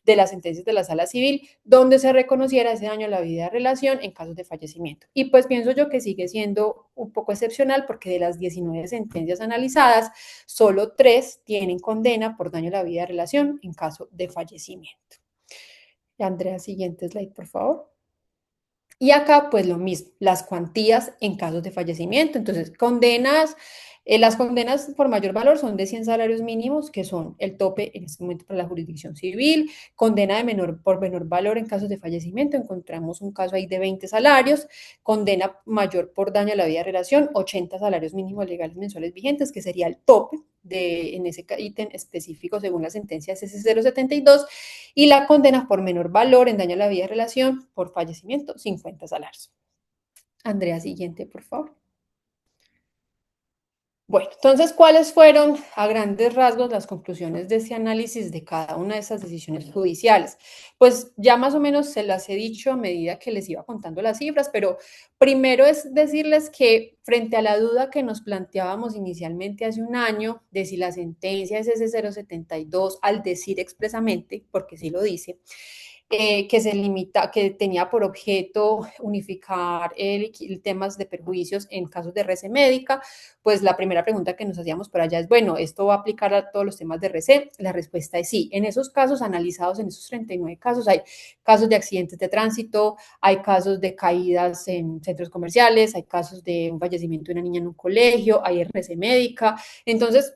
de las sentencias de la sala civil, donde se reconociera ese daño a la vida de relación en casos de fallecimiento. Y pues pienso yo que sigue siendo un poco excepcional, porque de las 19 sentencias analizadas, solo 3 tienen condena por daño a la vida de relación en caso de fallecimiento. Andrea, siguiente slide, por favor. Y acá, pues lo mismo, las cuantías en casos de fallecimiento. Entonces, condenas Las condenas por mayor valor son de 100 salarios mínimos, que son el tope en este momento para la jurisdicción civil. Condena por menor valor en casos de fallecimiento, encontramos un caso ahí de 20 salarios. Condena mayor por daño a la vida de relación, 80 salarios mínimos legales mensuales vigentes, que sería el tope en ese ítem específico según la sentencia CC072. Y la condena por menor valor en daño a la vida de relación por fallecimiento, 50 salarios. Andrea, siguiente, por favor. Bueno, entonces, ¿cuáles fueron a grandes rasgos las conclusiones de ese análisis de cada una de esas decisiones judiciales? Pues ya más o menos se las he dicho a medida que les iba contando las cifras, pero primero es decirles que frente a la duda que nos planteábamos inicialmente hace un año de si la sentencia es S072, al decir expresamente, porque sí lo dice, que tenía por objeto unificar temas de perjuicios en casos de RC médica, pues la primera pregunta que nos hacíamos por allá es, bueno, ¿esto va a aplicar a todos los temas de RC? La respuesta es sí. En esos casos analizados, en esos 39 casos, hay casos de accidentes de tránsito, hay casos de caídas en centros comerciales, hay casos de un fallecimiento de una niña en un colegio, hay RC médica. Entonces,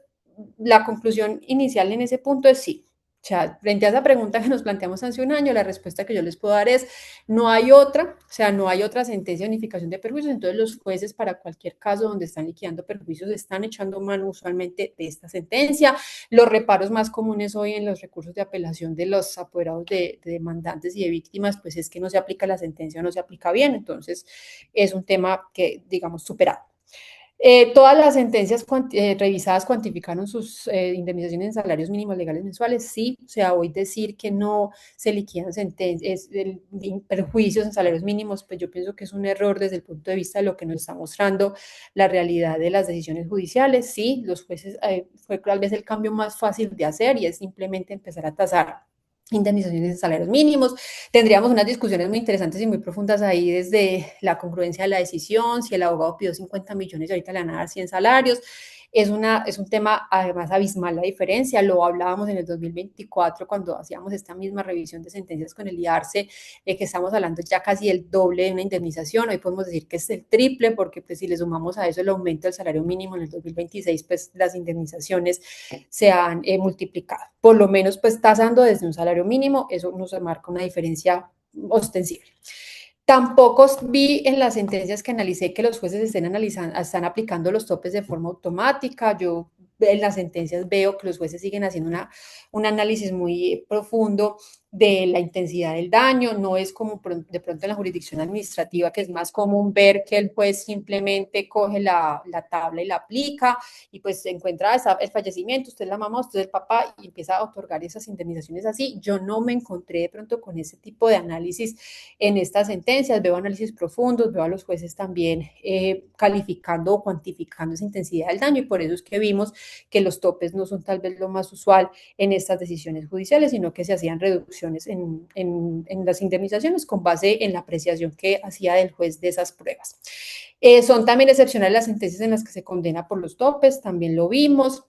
la conclusión inicial en ese punto es sí. O sea, frente a esa pregunta que nos planteamos hace un año, la respuesta que yo les puedo dar es, no hay otra, o sea, no hay otra sentencia de unificación de perjuicios, entonces los jueces para cualquier caso donde están liquidando perjuicios están echando mano usualmente de esta sentencia. Los reparos más comunes hoy en los recursos de apelación de los apoderados de demandantes y de víctimas, pues es que no se aplica la sentencia o no se aplica bien, entonces es un tema que, digamos, superado. Todas las sentencias revisadas cuantificaron sus indemnizaciones en salarios mínimos legales mensuales. Sí, o sea, hoy decir que no se liquidan perjuicios en salarios mínimos, pues yo pienso que es un error desde el punto de vista de lo que nos está mostrando la realidad de las decisiones judiciales. Sí, los jueces fue tal vez el cambio más fácil de hacer y es simplemente empezar a tasar indemnizaciones de salarios mínimos. Tendríamos unas discusiones muy interesantes y muy profundas ahí desde la congruencia de la decisión, si el abogado pidió 50 millones y ahorita le van a dar 100 salarios. Es un tema además abismal la diferencia, lo hablábamos en el 2024 cuando hacíamos esta misma revisión de sentencias con el IARCE, que estamos hablando ya casi el doble de una indemnización, hoy podemos decir que es el triple porque pues si le sumamos a eso el aumento del salario mínimo en el 2026, pues las indemnizaciones se han multiplicado, por lo menos pues tasando desde un salario mínimo, eso nos marca una diferencia ostensible. Tampoco vi en las sentencias que analicé que los jueces están aplicando los topes de forma automática. Yo en las sentencias veo que los jueces siguen haciendo un análisis muy profundo de la intensidad del daño. No es como de pronto en la jurisdicción administrativa, que es más común ver que el juez simplemente coge la tabla y la aplica y pues se encuentra el fallecimiento, usted es la mamá, usted es el papá y empieza a otorgar esas indemnizaciones así. Yo no me encontré de pronto con ese tipo de análisis en estas sentencias, veo análisis profundos, veo a los jueces también calificando o cuantificando esa intensidad del daño y por eso es que vimos que los topes no son tal vez lo más usual en estas decisiones judiciales, sino que se hacían reducciones en las indemnizaciones con base en la apreciación que hacía del juez de esas pruebas. Son también excepcionales las sentencias en las que se condena por los topes, también lo vimos.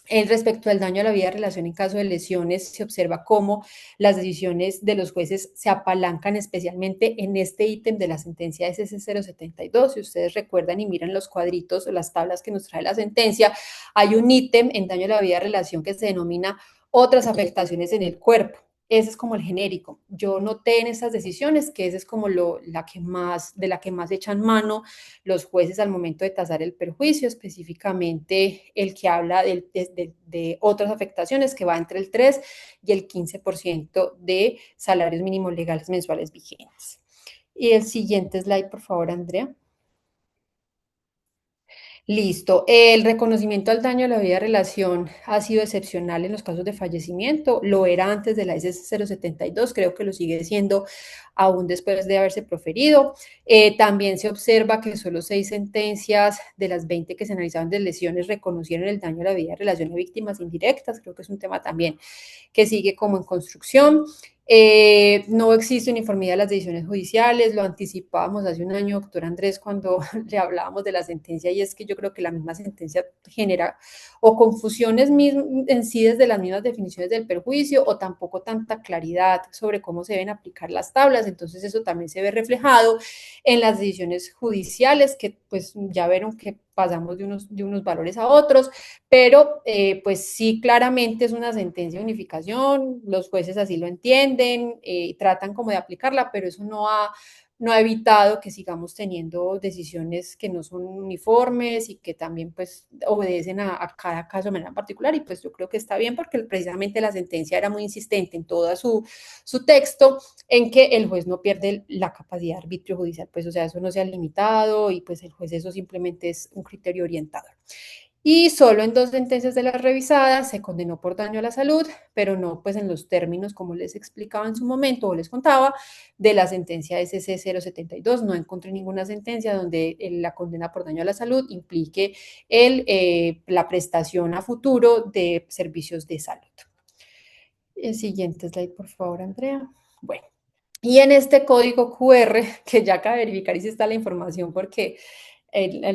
Respecto al daño a la vida de relación en caso de lesiones, se observa cómo las decisiones de los jueces se apalancan especialmente en este ítem de la sentencia SS072. Si ustedes recuerdan y miran los cuadritos o las tablas que nos trae la sentencia, hay un ítem en daño a la vida de relación que se denomina otras afectaciones en el cuerpo. Ese es como el genérico. Yo noté en estas decisiones que ese es como de la que más echan mano los jueces al momento de tasar el perjuicio, específicamente el que habla de otras afectaciones que va entre el 3 y el 15% de salarios mínimos legales mensuales vigentes. Y el siguiente slide, por favor, Andrea. Listo. El reconocimiento al daño a la vida de relación ha sido excepcional en los casos de fallecimiento. Lo era antes de la S072, creo que lo sigue siendo aún después de haberse proferido. También se observa que solo 6 sentencias de las 20 que se analizaban de lesiones reconocieron el daño a la vida de relación a víctimas indirectas. Creo que es un tema también que sigue como en construcción. No existe uniformidad de las decisiones judiciales, lo anticipábamos hace un año, doctor Andrés, cuando le hablábamos de la sentencia, y es que yo creo que la misma sentencia genera o confusiones en sí desde las mismas definiciones del perjuicio o tampoco tanta claridad sobre cómo se deben aplicar las tablas, entonces eso también se ve reflejado en las decisiones judiciales que pues ya vieron que pasamos de unos valores a otros, pero pues sí, claramente es una sentencia de unificación, los jueces así lo entienden, tratan como de aplicarla, pero eso no ha evitado que sigamos teniendo decisiones que no son uniformes y que también pues obedecen a cada caso de manera particular y pues yo creo que está bien porque precisamente la sentencia era muy insistente en todo su texto en que el juez no pierde la capacidad de arbitrio judicial, pues o sea, eso no se ha limitado y pues el juez eso simplemente es un criterio orientador. Y solo en dos sentencias de las revisadas se condenó por daño a la salud, pero no pues en los términos como les explicaba en su momento o les contaba de la sentencia SC 072. No encontré ninguna sentencia donde la condena por daño a la salud implique la prestación a futuro de servicios de salud. El siguiente slide, por favor, Andrea. Bueno, y en este código QR, que ya acaba de verificar y si está la información porque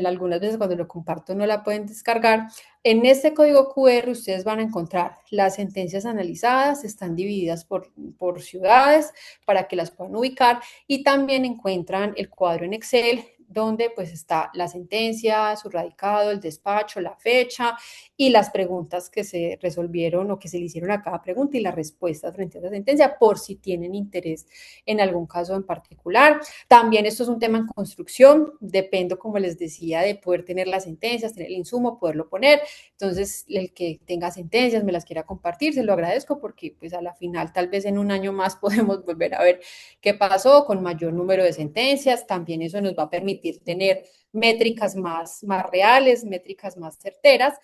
algunas veces cuando lo comparto no la pueden descargar. En este código QR ustedes van a encontrar las sentencias analizadas, están divididas por ciudades para que las puedan ubicar y también encuentran el cuadro en Excel donde pues está la sentencia, su radicado, el despacho, la fecha y las preguntas que se resolvieron o que se le hicieron a cada pregunta y las respuestas frente a la sentencia por si tienen interés en algún caso en particular. También esto es un tema en construcción, dependo, como les decía, de poder tener las sentencias, tener el insumo, poderlo poner. Entonces, el que tenga sentencias, me las quiera compartir, se lo agradezco porque pues a la final, tal vez en un año más podemos volver a ver qué pasó con mayor número de sentencias. También eso nos va a permitir tener métricas más reales, métricas más certeras,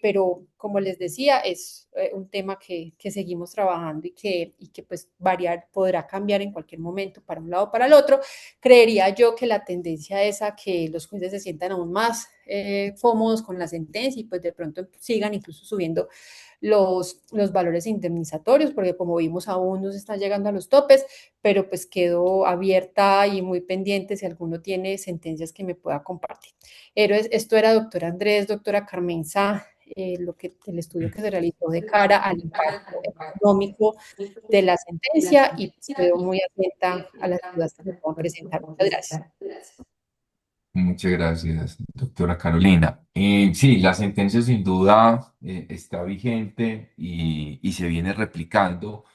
pero como les decía, es un tema que seguimos trabajando y que pues variar, podrá cambiar en cualquier momento para un lado o para el otro. Creería yo que la tendencia es a que los jueces se sientan aún más cómodos con la sentencia y pues de pronto sigan incluso subiendo los valores indemnizatorios, porque como vimos aún no se está llegando a los topes, pero pues quedo abierta y muy pendiente si alguno tiene sentencias que me pueda compartir. Esto era doctor Andrés, doctora Carmenza, el estudio que se realizó de cara al impacto económico de la sentencia y pues quedo muy atenta a las dudas que me puedan presentar. Muchas gracias. Muchas gracias, doctora Carolina. Sí, la sentencia sin duda está vigente y se viene replicando.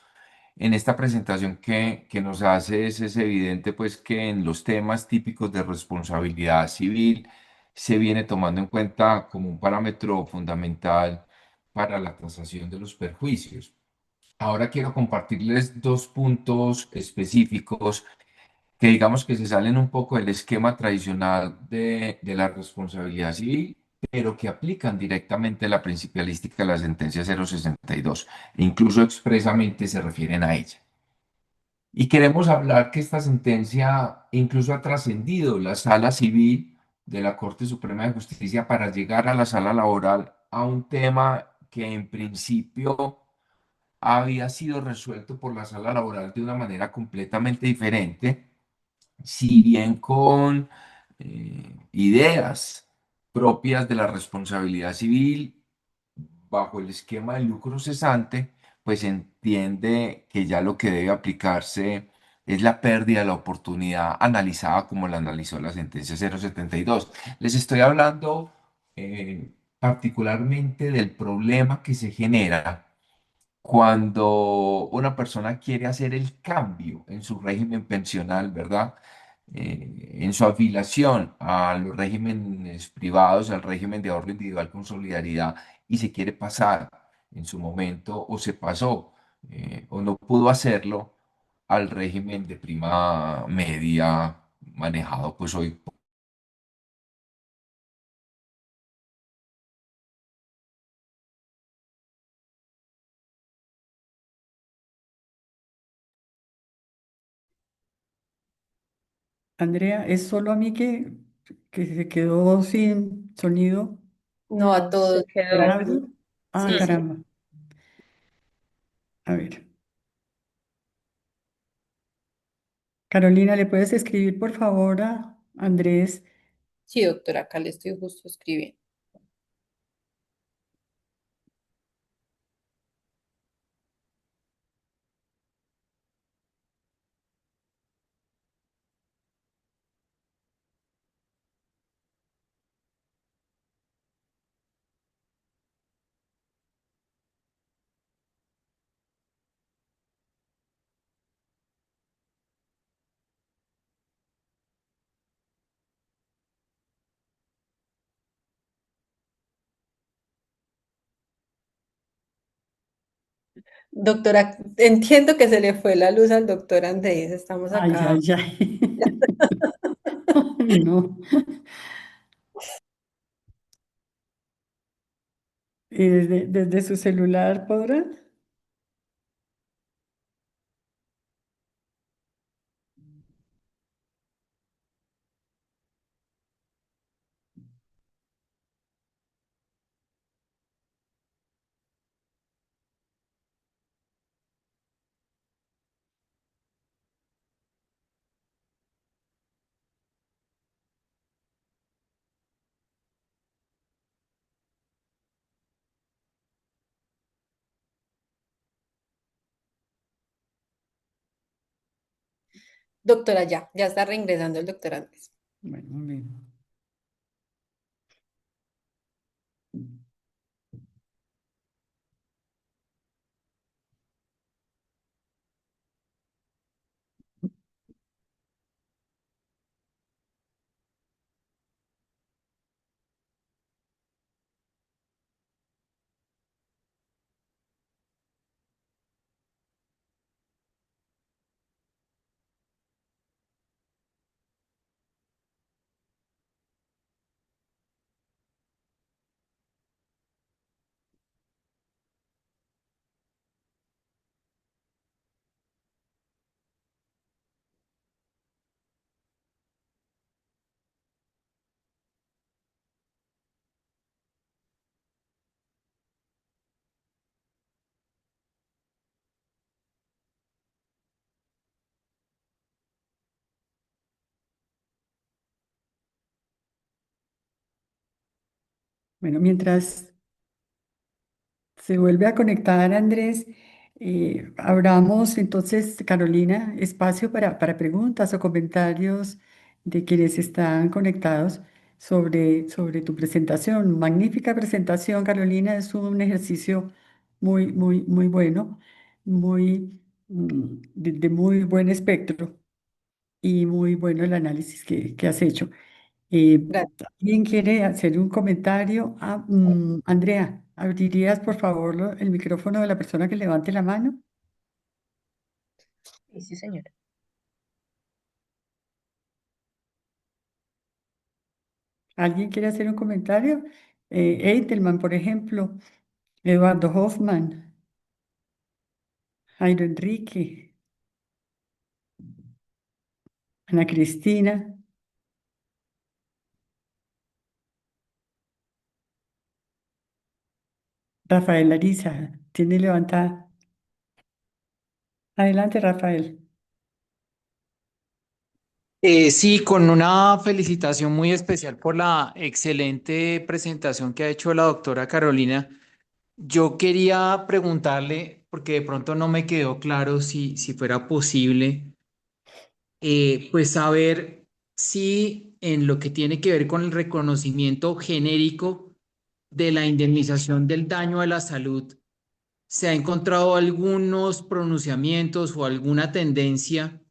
En esta presentación que nos hace es evidente pues que en los temas típicos de responsabilidad civil se viene tomando en cuenta como un parámetro fundamental para la tasación de los perjuicios. Ahora quiero compartirles dos puntos específicos que digamos que se salen un poco del esquema tradicional de la responsabilidad civil, pero que aplican directamente la principialística de la sentencia 062 e incluso expresamente se refieren a ella. Y queremos hablar que esta sentencia incluso ha trascendido la sala civil de la Corte Suprema de Justicia para llegar a la sala laboral a un tema que en principio había sido resuelto por la sala laboral de una manera completamente diferente, si bien con ideas propias de la responsabilidad civil bajo el esquema del lucro cesante, pues entiende que ya lo que debe aplicarse es la pérdida de la oportunidad analizada como la analizó la sentencia 072. Les estoy hablando particularmente del problema que se genera cuando una persona quiere hacer el cambio en su régimen pensional, ¿verdad? En su afiliación a los regímenes privados, al régimen de ahorro individual con solidaridad, y se quiere pasar en su momento, o se pasó, o no pudo hacerlo, al régimen de prima media manejado pues hoy. Andrea, ¿es solo a mí que se quedó sin sonido? No, a todos quedó. ¿Bernardo? Ah, Sí, sí. caramba. A ver. Carolina, ¿le puedes escribir por favor a Andrés? Sí, doctora, acá le estoy justo escribiendo. Doctora, entiendo que se le fue la luz al doctor Andrés, estamos Ay, acá. ay, ay. Ay, no. ¿Y desde su celular podrá? Doctora, ya está reingresando el doctor Andrés. Bueno, muy bien. Bueno, mientras se vuelve a conectar Andrés, abramos entonces, Carolina, espacio para preguntas o comentarios de quienes están conectados sobre tu presentación. Magnífica presentación, Carolina, es un ejercicio muy, muy, muy bueno, muy, de muy buen espectro y muy bueno el análisis que has hecho. Eh, Gracias. ¿Alguien quiere hacer un comentario? Andrea, ¿abrirías por favor el micrófono de la persona que levante la mano? Sí, sí, señora. ¿Alguien quiere hacer un comentario? Eitelman, por ejemplo, Eduardo Hoffman, Jairo Enrique, Ana Cristina, Rafael Ariza, tiene levantada. Adelante, Rafael. Sí, con una felicitación muy especial por la excelente presentación que ha hecho la doctora Carolina. Yo quería preguntarle, porque de pronto no me quedó claro si fuera posible, pues saber si en lo que tiene que ver con el reconocimiento genérico de la indemnización del daño a la salud, ¿se ha encontrado algunos pronunciamientos o alguna tendencia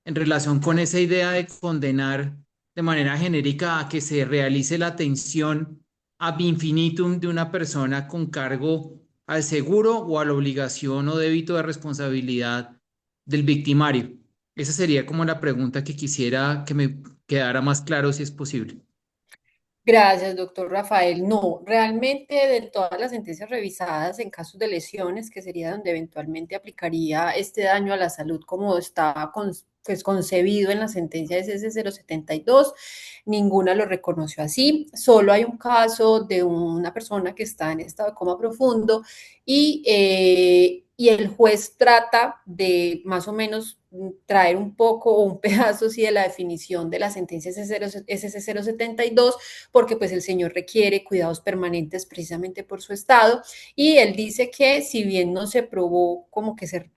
en relación con esa idea de condenar de manera genérica a que se realice la atención ad infinitum de una persona con cargo al seguro o a la obligación o débito de responsabilidad del victimario? Esa sería como la pregunta que quisiera que me quedara más claro si es posible. Gracias, doctor Rafael. No, realmente de todas las sentencias revisadas en casos de lesiones, que sería donde eventualmente aplicaría este daño a la salud como estaba pues, concebido en la sentencia de SS072, ninguna lo reconoció así. Solo hay un caso de una persona que está en estado de coma profundo y el juez trata de más o menos traer un poco o un pedazo sí, de la definición de la sentencia SS072 porque pues el señor requiere cuidados permanentes precisamente por su estado y él dice que si bien no se probó como que se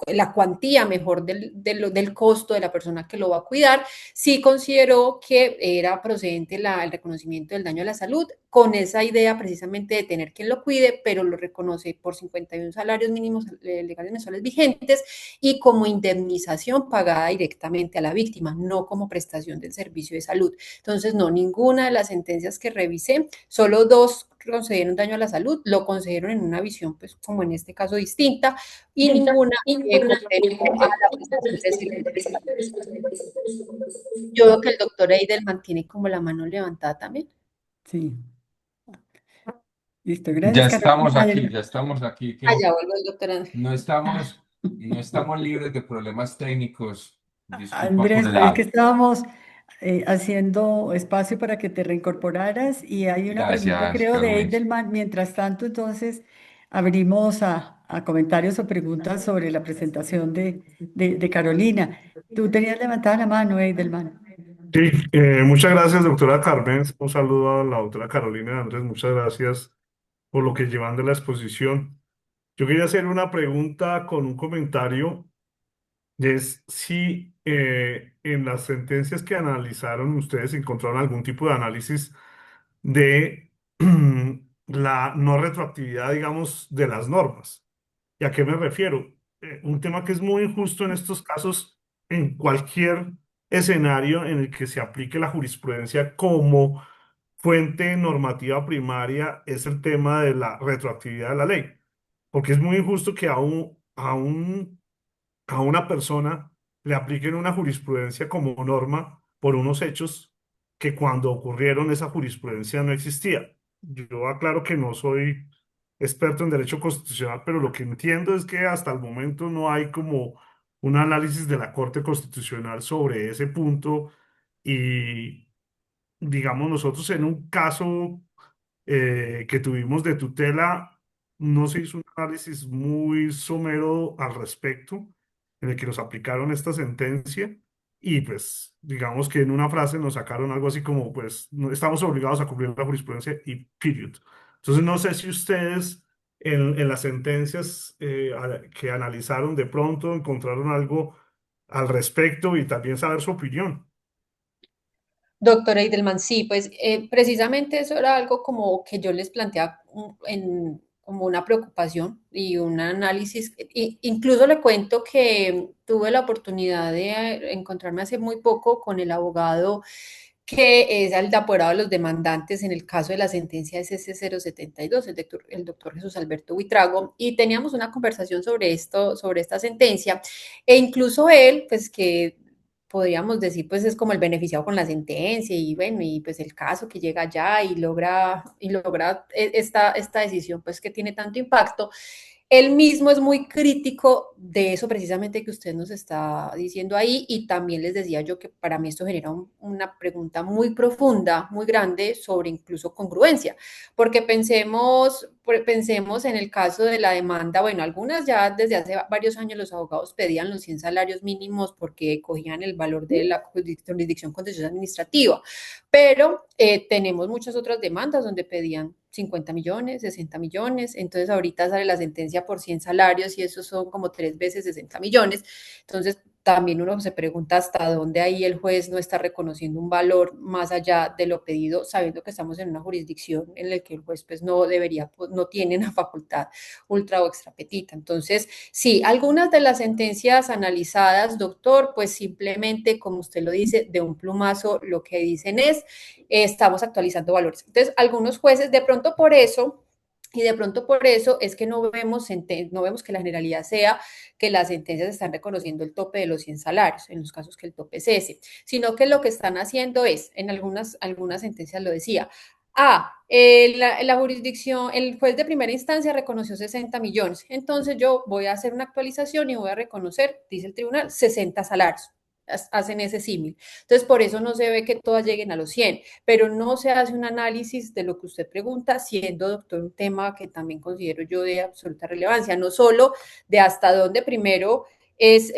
la cuantía mejor del costo de la persona que lo va a cuidar, sí consideró que era procedente el reconocimiento del daño a la salud, con esa idea precisamente de tener quien lo cuide, pero lo reconoce por 51 salarios mínimos legales mensuales vigentes y como indemnización pagada directamente a la víctima, no como prestación del servicio de salud. Entonces, no, ninguna de las sentencias que revisé, solo dos concedieron daño a la salud, lo concedieron en una visión, pues como en este caso distinta, y ninguna concedió a la prestación de servicios de salud. Yo veo que el doctor Eidelman tiene como la mano levantada también. Sí, listo. Gracias, Ya estamos aquí, que Allá vuelve el doctor Andrés. no estamos, no estamos libres de problemas técnicos. Disculpa por Andrés, el pero es que audio. estábamos haciendo espacio para que te reincorporaras y hay una pregunta, Gracias, creo, de Carmen. Eidelman. Mientras tanto, entonces, abrimos a comentarios o preguntas sobre la presentación de Carolina. Tú tenías levantada la mano, Eidelman. Sí, muchas gracias, doctora Carmen. Un saludo a la doctora Carolina Andrés. Muchas gracias por lo que llevan de la exposición. Yo quería hacer una pregunta con un comentario, y es si en las sentencias que analizaron ustedes encontraron algún tipo de análisis de la no retroactividad, digamos, de las normas. ¿Y a qué me refiero? Un tema que es muy injusto en estos casos, en cualquier escenario en el que se aplique la jurisprudencia como fuente normativa primaria, es el tema de la retroactividad de la ley. Porque es muy injusto que a una persona le apliquen una jurisprudencia como norma por unos hechos que cuando ocurrieron esa jurisprudencia no existía. Yo aclaro que no soy experto en derecho constitucional, pero lo que entiendo es que hasta el momento no hay como un análisis de la Corte Constitucional sobre ese punto y digamos nosotros en un caso que tuvimos de tutela, no se hizo un análisis muy somero al respecto, en el que nos aplicaron esta sentencia y pues digamos que en una frase nos sacaron algo así como pues no, estamos obligados a cumplir la jurisprudencia y period. Entonces no sé si ustedes en las sentencias que analizaron de pronto encontraron algo al respecto y también saber su opinión. Doctor Eidelman, sí, pues precisamente eso era algo como que yo les planteaba como una preocupación y un análisis. Incluso le cuento que tuve la oportunidad de encontrarme hace muy poco con el abogado que es el apoderado de los demandantes en el caso de la sentencia SS072, el doctor Jesús Alberto Buitrago, y teníamos una conversación sobre esto, sobre esta sentencia, e incluso él, pues que podríamos decir, pues es como el beneficiado con la sentencia y bueno, y pues el caso que llega allá y logra esta decisión, pues que tiene tanto impacto. Él mismo es muy crítico de eso precisamente que usted nos está diciendo ahí y también les decía yo que para mí esto genera una pregunta muy profunda, muy grande sobre incluso congruencia, porque pensemos en el caso de la demanda, bueno, algunas ya desde hace varios años los abogados pedían los 100 salarios mínimos porque cogían el valor de la jurisdicción contenciosa administrativa, pero tenemos muchas otras demandas donde pedían 50 millones, 60 millones, entonces ahorita sale la sentencia por 100 salarios y eso son como 3 veces 60 millones, entonces también uno se pregunta hasta dónde ahí el juez no está reconociendo un valor más allá de lo pedido, sabiendo que estamos en una jurisdicción en la que el juez pues no debería, pues, no tiene una facultad ultra o extra petita. Entonces, sí, algunas de las sentencias analizadas, doctor, pues simplemente, como usted lo dice, de un plumazo, lo que dicen es, estamos actualizando valores. Entonces, algunos jueces, de pronto por eso, y de pronto por eso es que no vemos que la generalidad sea que las sentencias están reconociendo el tope de los 100 salarios, en los casos que el tope es ese, sino que lo que están haciendo es, en algunas sentencias lo decía, la jurisdicción, el juez de primera instancia reconoció 60 millones, entonces yo voy a hacer una actualización y voy a reconocer, dice el tribunal, 60 salarios. Hacen ese símil. Entonces, por eso no se ve que todas lleguen a los 100, pero no se hace un análisis de lo que usted pregunta, siendo, doctor, un tema que también considero yo de absoluta relevancia, no solo de hasta dónde primero es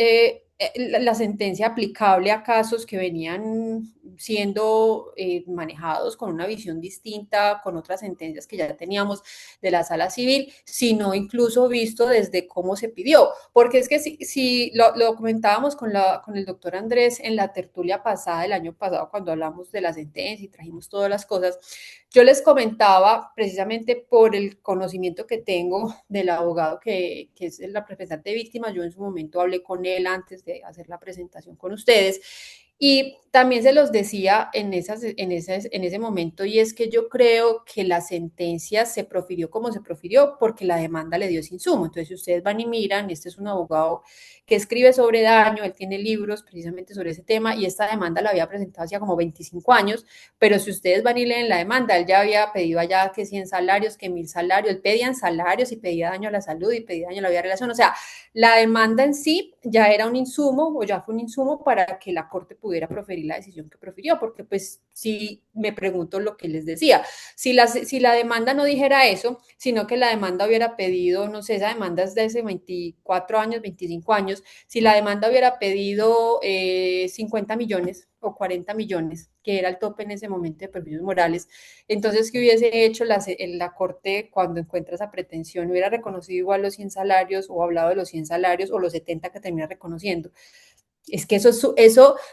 la sentencia aplicable a casos que venían siendo manejados con una visión distinta, con otras sentencias que ya teníamos de la sala civil, sino incluso visto desde cómo se pidió. Porque es que si lo comentábamos con el doctor Andrés en la tertulia pasada, del año pasado, cuando hablamos de la sentencia y trajimos todas las cosas, yo les comentaba, precisamente por el conocimiento que tengo del abogado que es la representante de víctimas, yo en su momento hablé con él antes de hacer la presentación con ustedes, y también se los decía en ese momento, y es que yo creo que la sentencia se profirió como se profirió porque la demanda le dio ese insumo. Entonces, si ustedes van y miran, este es un abogado que escribe sobre daño, él tiene libros precisamente sobre ese tema, y esta demanda la había presentado hacía como 25 años, pero si ustedes van y leen la demanda, él ya había pedido allá que 100 salarios, que 1000 salarios, él pedía salarios y pedía daño a la salud y pedía daño a la vida de relación. O sea, la demanda en sí ya era un insumo o ya fue un insumo para que la Corte pudiera proferir la decisión que profirió, porque pues si me pregunto lo que les decía, si la demanda no dijera eso, sino que la demanda hubiera pedido, no sé, esa demanda es de hace 24 años, 25 años, si la demanda hubiera pedido 50 millones o 40 millones, que era el tope en ese momento de perjuicios morales, entonces, ¿qué hubiese hecho la Corte cuando encuentra esa pretensión? ¿Hubiera reconocido igual los 100 salarios o hablado de los 100 salarios o los 70 que termina reconociendo? Es que eso,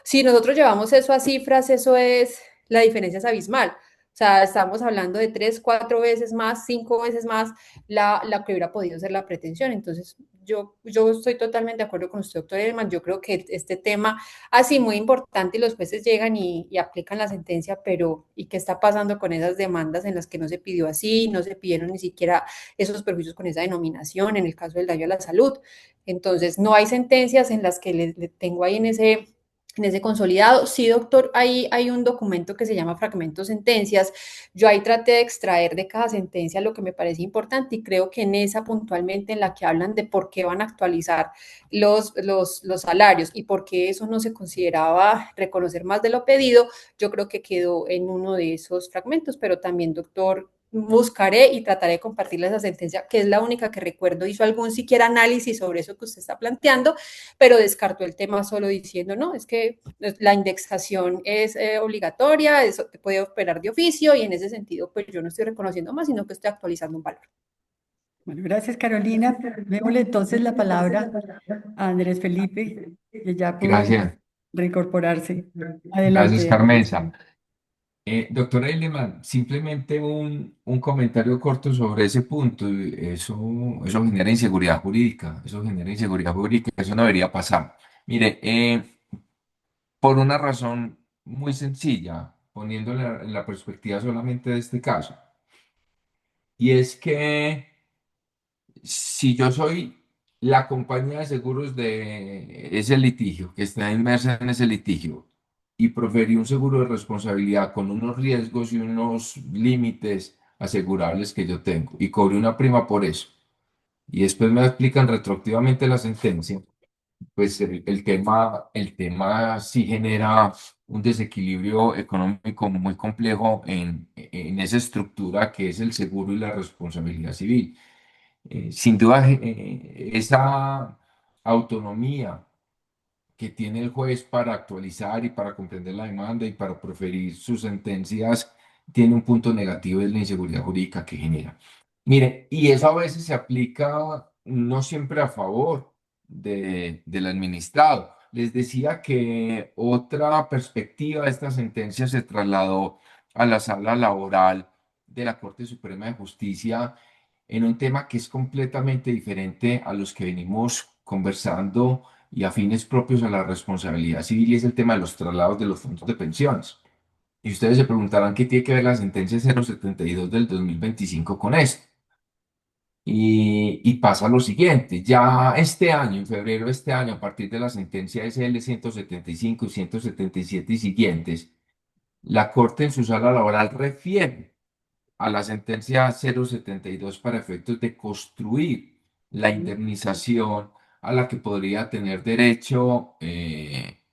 si nosotros llevamos eso a cifras, eso es, la diferencia es abismal. O sea, estamos hablando de 3, 4 veces más, 5 veces más la que hubiera podido ser la pretensión. Entonces, yo estoy totalmente de acuerdo con usted, doctor Edelman. Yo creo que este tema, así muy importante, y los jueces llegan y aplican la sentencia, pero ¿y qué está pasando con esas demandas en las que no se pidió así, no se pidieron ni siquiera esos perjuicios con esa denominación, en el caso del daño a la salud? Entonces, no hay sentencias en las que le tengo ahí en ese consolidado. Sí, doctor, hay un documento que se llama Fragmentos Sentencias. Yo ahí traté de extraer de cada sentencia lo que me parece importante, y creo que en esa puntualmente, en la que hablan de por qué van a actualizar los salarios y por qué eso no se consideraba reconocer más de lo pedido, yo creo que quedó en uno de esos fragmentos, pero también, doctor, buscaré y trataré de compartirle esa sentencia, que es la única que recuerdo hizo algún siquiera análisis sobre eso que usted está planteando, pero descartó el tema solo diciendo, no, es que la indexación es obligatoria, eso te puede operar de oficio, y en ese sentido, pues yo no estoy reconociendo más, sino que estoy actualizando un valor. Bueno, gracias, Carolina. Démosle entonces la palabra a Andrés Felipe, que ya pudo Gracias, reincorporarse. gracias, Adelante. Carmenza. Doctor Eileman, simplemente un comentario corto sobre ese punto. Eso genera inseguridad jurídica, eso genera inseguridad jurídica, eso no debería pasar. Mire, por una razón muy sencilla, poniéndola en la perspectiva solamente de este caso, y es que si yo soy la compañía de seguros de ese litigio, que está inmersa en ese litigio, y proferí un seguro de responsabilidad con unos riesgos y unos límites asegurables que yo tengo, y cobré una prima por eso, y después me explican retroactivamente la sentencia, pues el tema sí genera un desequilibrio económico muy complejo en esa estructura que es el seguro y la responsabilidad civil. Sin duda, esa autonomía que tiene el juez para actualizar y para comprender la demanda y para proferir sus sentencias tiene un punto negativo, es la inseguridad jurídica que genera. Mire, y eso a veces se aplica no siempre a favor del administrado. Les decía que otra perspectiva de esta sentencia se trasladó a la sala laboral de la Corte Suprema de Justicia en un tema que es completamente diferente a los que venimos conversando y afines propios a la responsabilidad civil, y es el tema de los traslados de los fondos de pensiones. Y ustedes se preguntarán qué tiene que ver la sentencia 072 del 2025 con esto. Y pasa lo siguiente, ya este año, en febrero de este año, a partir de la sentencia SL 175 y 177 y siguientes, la Corte en su sala laboral refiere a la sentencia 072 para efectos de construir la indemnización a la que podría tener derecho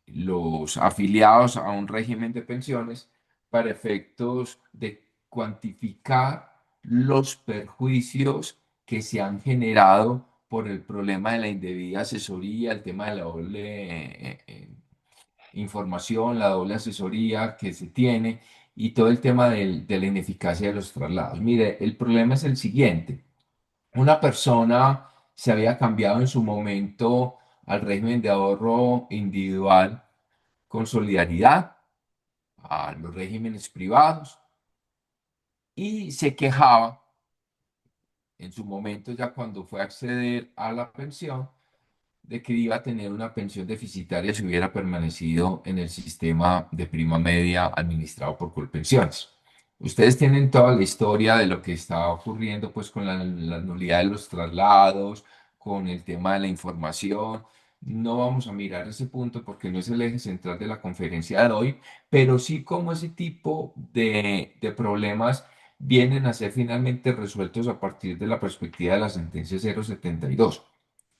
los afiliados a un régimen de pensiones para efectos de cuantificar los perjuicios que se han generado por el problema de la indebida asesoría, el tema de la doble información, la doble asesoría que se tiene y todo el tema de la ineficacia de los traslados. Mire, el problema es el siguiente. Una persona se había cambiado en su momento al régimen de ahorro individual con solidaridad, a los regímenes privados, y se quejaba en su momento, ya cuando fue a acceder a la pensión, de que iba a tener una pensión deficitaria si hubiera permanecido en el sistema de prima media administrado por Colpensiones. Ustedes tienen toda la historia de lo que está ocurriendo pues con la nulidad de los traslados, con el tema de la información. No vamos a mirar ese punto porque no es el eje central de la conferencia de hoy, pero sí cómo ese tipo de problemas vienen a ser finalmente resueltos a partir de la perspectiva de la sentencia 072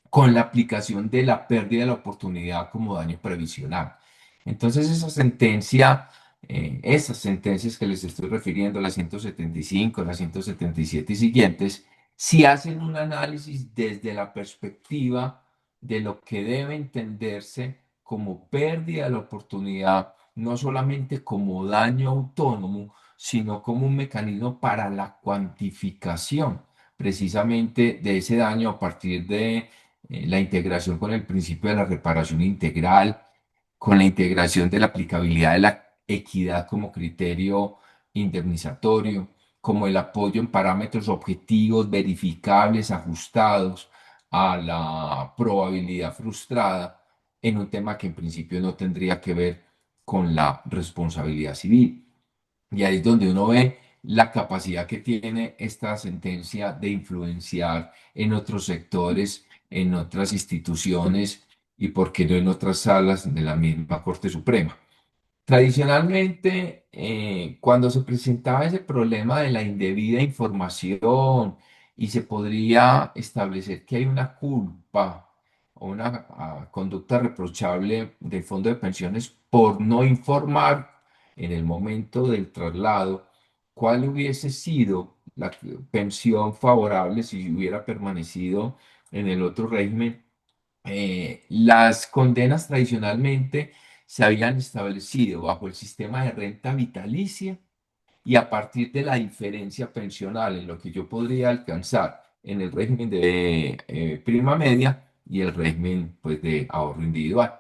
con la aplicación de la pérdida de la oportunidad como daño previsional. Entonces, esa sentencia, esas sentencias que les estoy refiriendo, la 175, la 177 y siguientes, si hacen un análisis desde la perspectiva de lo que debe entenderse como pérdida de la oportunidad, no solamente como daño autónomo, sino como un mecanismo para la cuantificación precisamente de ese daño a partir de la integración con el principio de la reparación integral, con la integración de la aplicabilidad de la equidad como criterio indemnizatorio, como el apoyo en parámetros objetivos, verificables, ajustados a la probabilidad frustrada en un tema que en principio no tendría que ver con la responsabilidad civil. Y ahí es donde uno ve la capacidad que tiene esta sentencia de influenciar en otros sectores, en otras instituciones y, por qué no, en otras salas de la misma Corte Suprema. Tradicionalmente, cuando se presentaba ese problema de la indebida información y se podría establecer que hay una culpa o una conducta reprochable del fondo de pensiones por no informar en el momento del traslado cuál hubiese sido la pensión favorable si hubiera permanecido en el otro régimen, las condenas tradicionalmente se habían establecido bajo el sistema de renta vitalicia y a partir de la diferencia pensional en lo que yo podría alcanzar en el régimen de prima media y el régimen pues, de ahorro individual.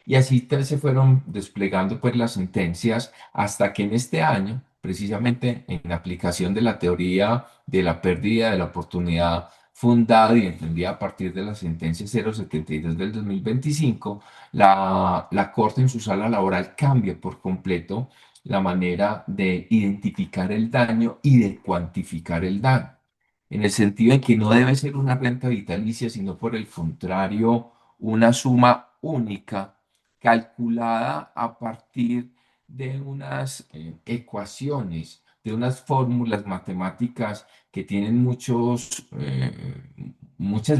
Y así se fueron desplegando pues las sentencias hasta que en este año, precisamente en aplicación de la teoría de la pérdida de la oportunidad fundada y entendida a partir de la sentencia 072 del 2025, la Corte en su sala laboral cambia por completo la manera de identificar el daño y de cuantificar el daño, en el sentido en que no debe ser una renta vitalicia, sino por el contrario, una suma única calculada a partir de unas ecuaciones, de unas fórmulas matemáticas que tienen muchas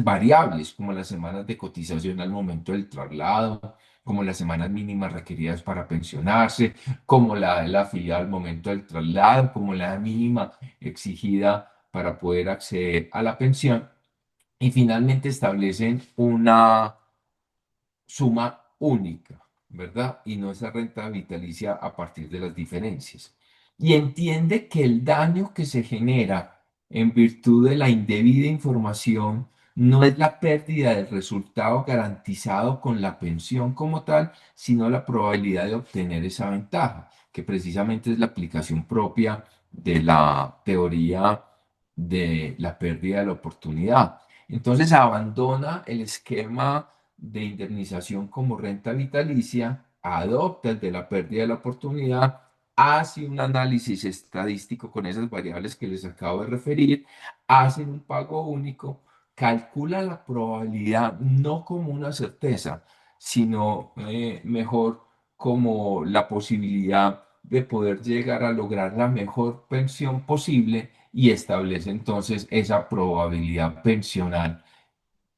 variables, como las semanas de cotización al momento del traslado, como las semanas mínimas requeridas para pensionarse, como la de la afiliada al momento del traslado, como la mínima exigida para poder acceder a la pensión, y finalmente establecen una suma única, ¿verdad? Y no esa renta vitalicia a partir de las diferencias. Y entiende que el daño que se genera en virtud de la indebida información no es la pérdida del resultado garantizado con la pensión como tal, sino la probabilidad de obtener esa ventaja, que precisamente es la aplicación propia de la teoría de la pérdida de la oportunidad. Entonces abandona el esquema de indemnización como renta vitalicia, adopta el de la pérdida de la oportunidad, hace un análisis estadístico con esas variables que les acabo de referir, hace un pago único, calcula la probabilidad no como una certeza, sino mejor como la posibilidad de poder llegar a lograr la mejor pensión posible y establece entonces esa probabilidad pensional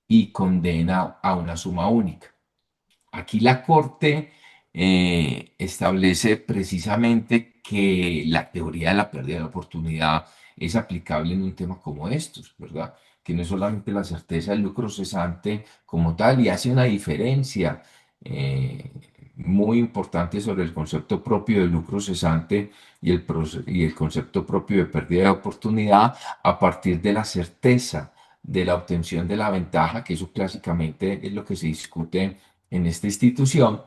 y condena a una suma única. Aquí la Corte establece precisamente que la teoría de la pérdida de la oportunidad es aplicable en un tema como estos, ¿verdad? que no es solamente la certeza del lucro cesante como tal, y hace una diferencia eh, muy importante sobre el concepto propio del lucro cesante y el concepto propio de pérdida de oportunidad a partir de la certeza de la obtención de la ventaja, que eso clásicamente es lo que se discute en esta institución,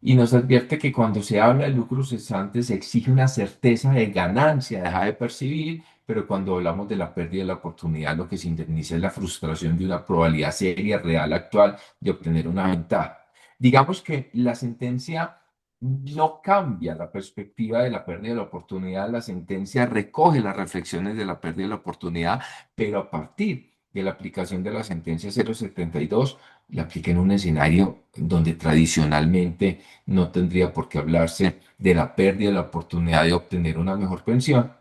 y nos advierte que cuando se habla de lucro cesante se exige una certeza de ganancia, deja de percibir, pero cuando hablamos de la pérdida de la oportunidad, lo que se indemniza es la frustración de una probabilidad seria, real, actual de obtener una ventaja. Digamos que la sentencia no cambia la perspectiva de la pérdida de la oportunidad, la sentencia recoge las reflexiones de la pérdida de la oportunidad, pero a partir de la aplicación de la sentencia 072, la aplica en un escenario donde tradicionalmente no tendría por qué hablarse de la pérdida de la oportunidad de obtener una mejor pensión,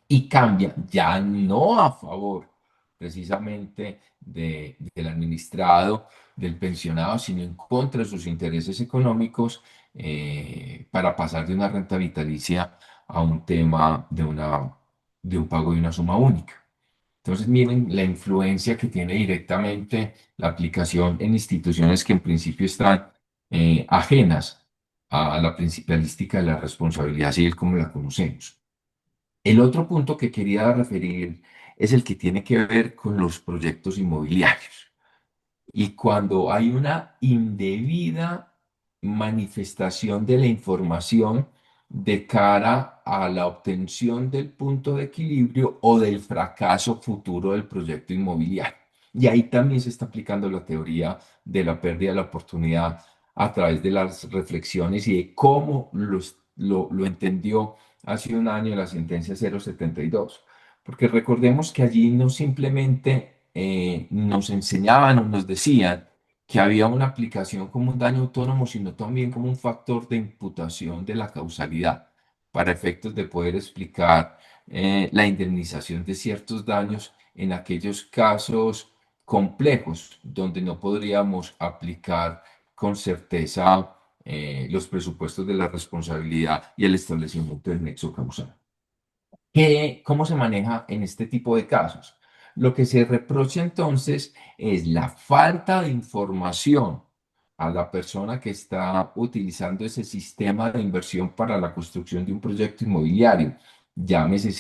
y cambia ya no a favor precisamente del administrado, del pensionado, sino en contra de sus intereses económicos, para pasar de una renta vitalicia a un tema de un pago de una suma única. Entonces, miren la influencia que tiene directamente la aplicación en instituciones que en principio están ajenas a la principalística de la responsabilidad civil como la conocemos. El otro punto que quería referir es el que tiene que ver con los proyectos inmobiliarios. Y cuando hay una indebida manifestación de la información de cara a la obtención del punto de equilibrio o del fracaso futuro del proyecto inmobiliario. Y ahí también se está aplicando la teoría de la pérdida de la oportunidad a través de las reflexiones y de cómo lo entendió hace un año la sentencia 072. Porque recordemos que allí no simplemente nos enseñaban o nos decían que había una aplicación como un daño autónomo, sino también como un factor de imputación de la causalidad para efectos de poder explicar la indemnización de ciertos daños en aquellos casos complejos donde no podríamos aplicar con certeza los presupuestos de la responsabilidad y el establecimiento del nexo causal. ¿Cómo se maneja en este tipo de casos? Lo que se reprocha entonces es la falta de información a la persona que está utilizando ese sistema de inversión para la construcción de un proyecto inmobiliario, llámese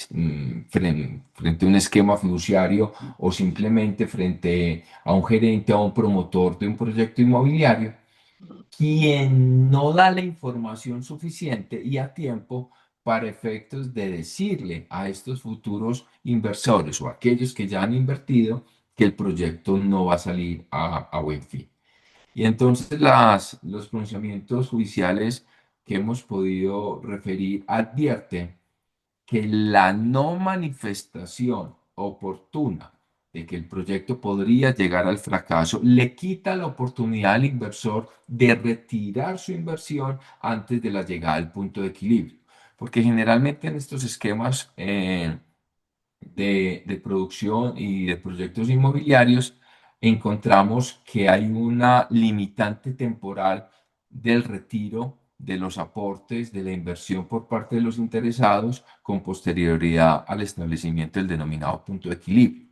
frente a un esquema fiduciario o simplemente frente a un gerente o a un promotor de un proyecto inmobiliario, quien no da la información suficiente y a tiempo para efectos de decirle a estos futuros inversores o aquellos que ya han invertido que el proyecto no va a salir a buen fin. Y entonces los pronunciamientos judiciales que hemos podido referir advierten que la no manifestación oportuna de que el proyecto podría llegar al fracaso le quita la oportunidad al inversor de retirar su inversión antes de la llegada al punto de equilibrio. Porque generalmente en estos esquemas de producción y de proyectos inmobiliarios, encontramos que hay una limitante temporal del retiro de los aportes de la inversión por parte de los interesados con posterioridad al establecimiento del denominado punto de equilibrio.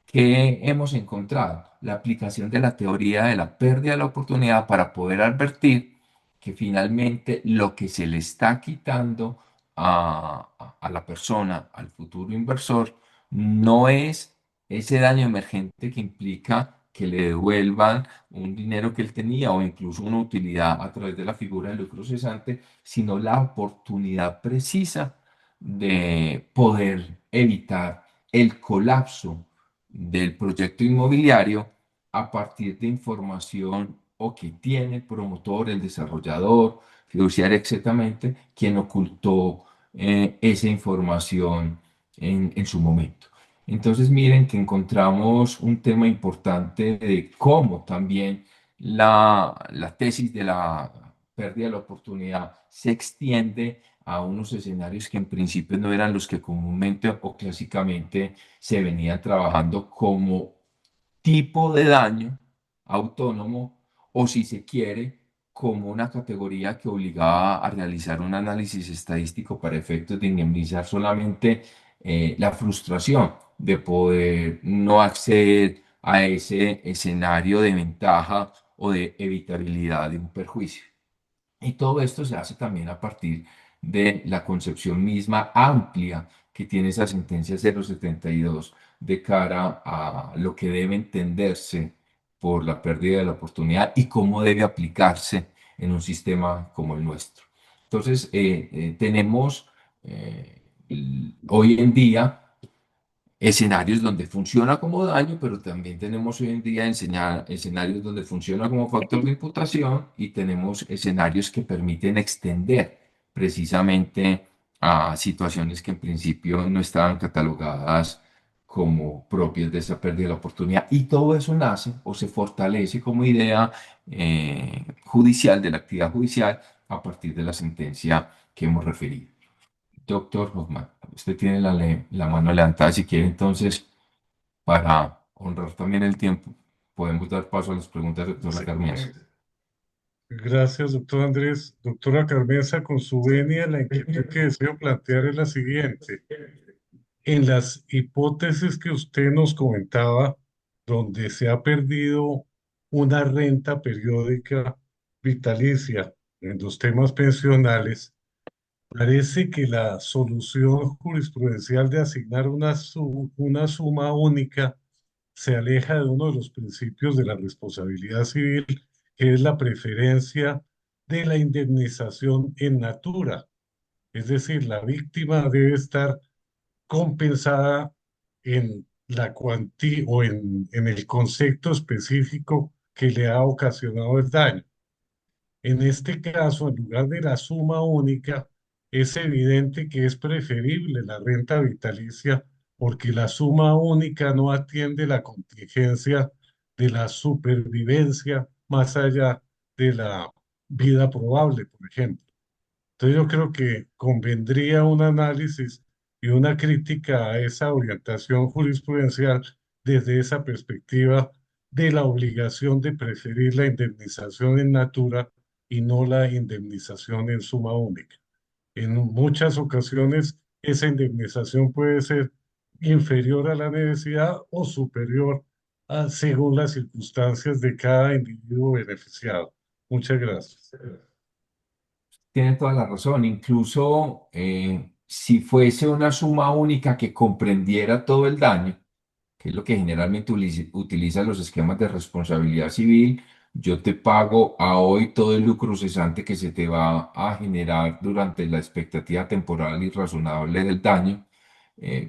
¿Qué hemos encontrado? La aplicación de la teoría de la pérdida de la oportunidad para poder advertir que finalmente lo que se le está quitando a la persona, al futuro inversor, no es ese daño emergente que implica que le devuelvan un dinero que él tenía o incluso una utilidad a través de la figura del lucro cesante, sino la oportunidad precisa de poder evitar el colapso del proyecto inmobiliario a partir de información o que tiene el promotor, el desarrollador, fiduciario, exactamente, quien ocultó esa información en su momento. Entonces, miren que encontramos un tema importante de cómo también la tesis de la pérdida de la oportunidad se extiende a unos escenarios que en principio no eran los que comúnmente o clásicamente se venían trabajando como tipo de daño autónomo o si se quiere como una categoría que obligaba a realizar un análisis estadístico para efectos de indemnizar solamente la frustración de poder no acceder a ese escenario de ventaja o de evitabilidad de un perjuicio. Y todo esto se hace también a partir de la concepción misma amplia que tiene esa sentencia 072 de cara a lo que debe entenderse por la pérdida de la oportunidad y cómo debe aplicarse en un sistema como el nuestro. Entonces, tenemos hoy en día escenarios donde funciona como daño, pero también tenemos hoy en día escenarios donde funciona como factor de imputación y tenemos escenarios que permiten extender precisamente a situaciones que en principio no estaban catalogadas como propias de esa pérdida de la oportunidad. Y todo eso nace o se fortalece como idea judicial, de la actividad judicial, a partir de la sentencia que hemos referido. Doctor Hoffman, usted tiene la mano levantada. Si quiere, entonces, para honrar también el tiempo, podemos dar paso a las preguntas, doctora Sí. Carmienza. Gracias, doctor Andrés. Doctora Carmenza, con su venia, la inquietud que deseo plantear es la siguiente. En las hipótesis que usted nos comentaba, donde se ha perdido una renta periódica vitalicia en los temas pensionales, parece que la solución jurisprudencial de asignar una suma única se aleja de uno de los principios de la responsabilidad civil, que es la preferencia de la indemnización en natura. Es decir, la víctima debe estar compensada en la cuantía o en el concepto específico que le ha ocasionado el daño. En este caso, en lugar de la suma única, es evidente que es preferible la renta vitalicia porque la suma única no atiende la contingencia de la supervivencia más allá de la vida probable, por ejemplo. Entonces yo creo que convendría un análisis y una crítica a esa orientación jurisprudencial desde esa perspectiva de la obligación de preferir la indemnización en natura y no la indemnización en suma única. En muchas ocasiones esa indemnización puede ser inferior a la necesidad o superior según las circunstancias de cada individuo beneficiado. Muchas gracias. Tiene toda la razón. Incluso si fuese una suma única que comprendiera todo el daño, que es lo que generalmente utilizan los esquemas de responsabilidad civil. Yo te pago a hoy todo el lucro cesante que se te va a generar durante la expectativa temporal y razonable del daño.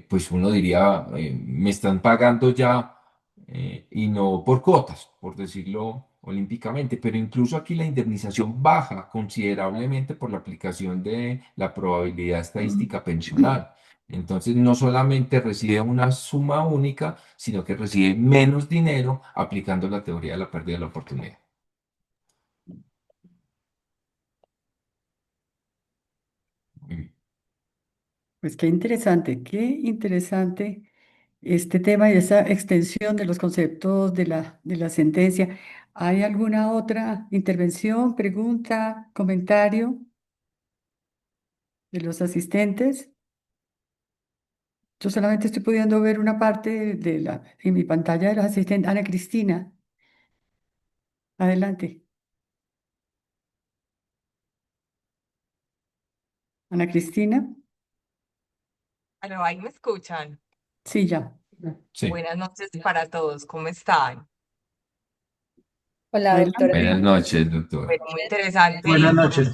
Pues uno diría, me están pagando ya y no por cuotas, por decirlo olímpicamente, pero incluso aquí la indemnización baja considerablemente por la aplicación de la probabilidad estadística pensional. Entonces, no solamente recibe una suma única, sino que recibe menos dinero aplicando la teoría de la pérdida de la oportunidad. Muy bien. Pues qué interesante este tema y esa extensión de los conceptos de la sentencia. ¿Hay alguna otra intervención, pregunta, comentario de los asistentes? Yo solamente estoy pudiendo ver una parte en mi pantalla de los asistentes. Ana Cristina, adelante. Ana Cristina, Bueno, ahí me escuchan. sí, ya. Sí. Buenas noches para todos, ¿cómo están? Hola, doctora. Buenas noches, doctor. Bueno, muy interesante Buenas noches.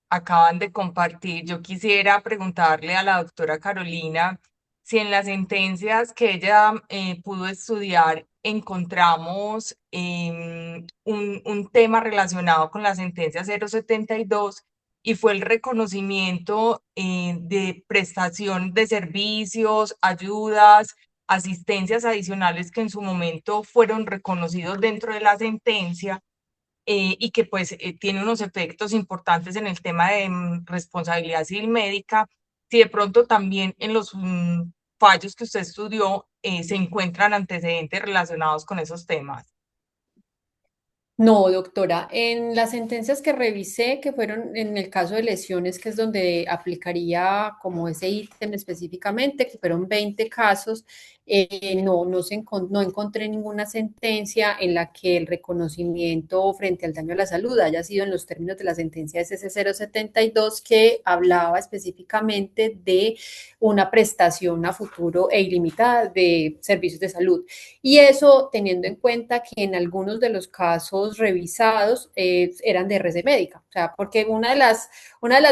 acaban de compartir. Yo quisiera preguntarle a la doctora Carolina si en las sentencias que ella pudo estudiar encontramos un tema relacionado con la sentencia 072 y fue el reconocimiento de prestación de servicios, ayudas, asistencias adicionales que en su momento fueron reconocidos dentro de la sentencia y que pues tiene unos efectos importantes en el tema de responsabilidad civil médica, si de pronto también en los fallos que usted estudió se encuentran antecedentes relacionados con esos temas. No, doctora, en las sentencias que revisé, que fueron en el caso de lesiones, que es donde aplicaría como ese ítem específicamente, que fueron 20 casos, no encontré ninguna sentencia en la que el reconocimiento frente al daño a la salud haya sido en los términos de la sentencia SC072, que hablaba específicamente de una prestación a futuro e ilimitada de servicios de salud. Y eso teniendo en cuenta que en algunos de los casos revisados eran de red médica. O sea, porque una de las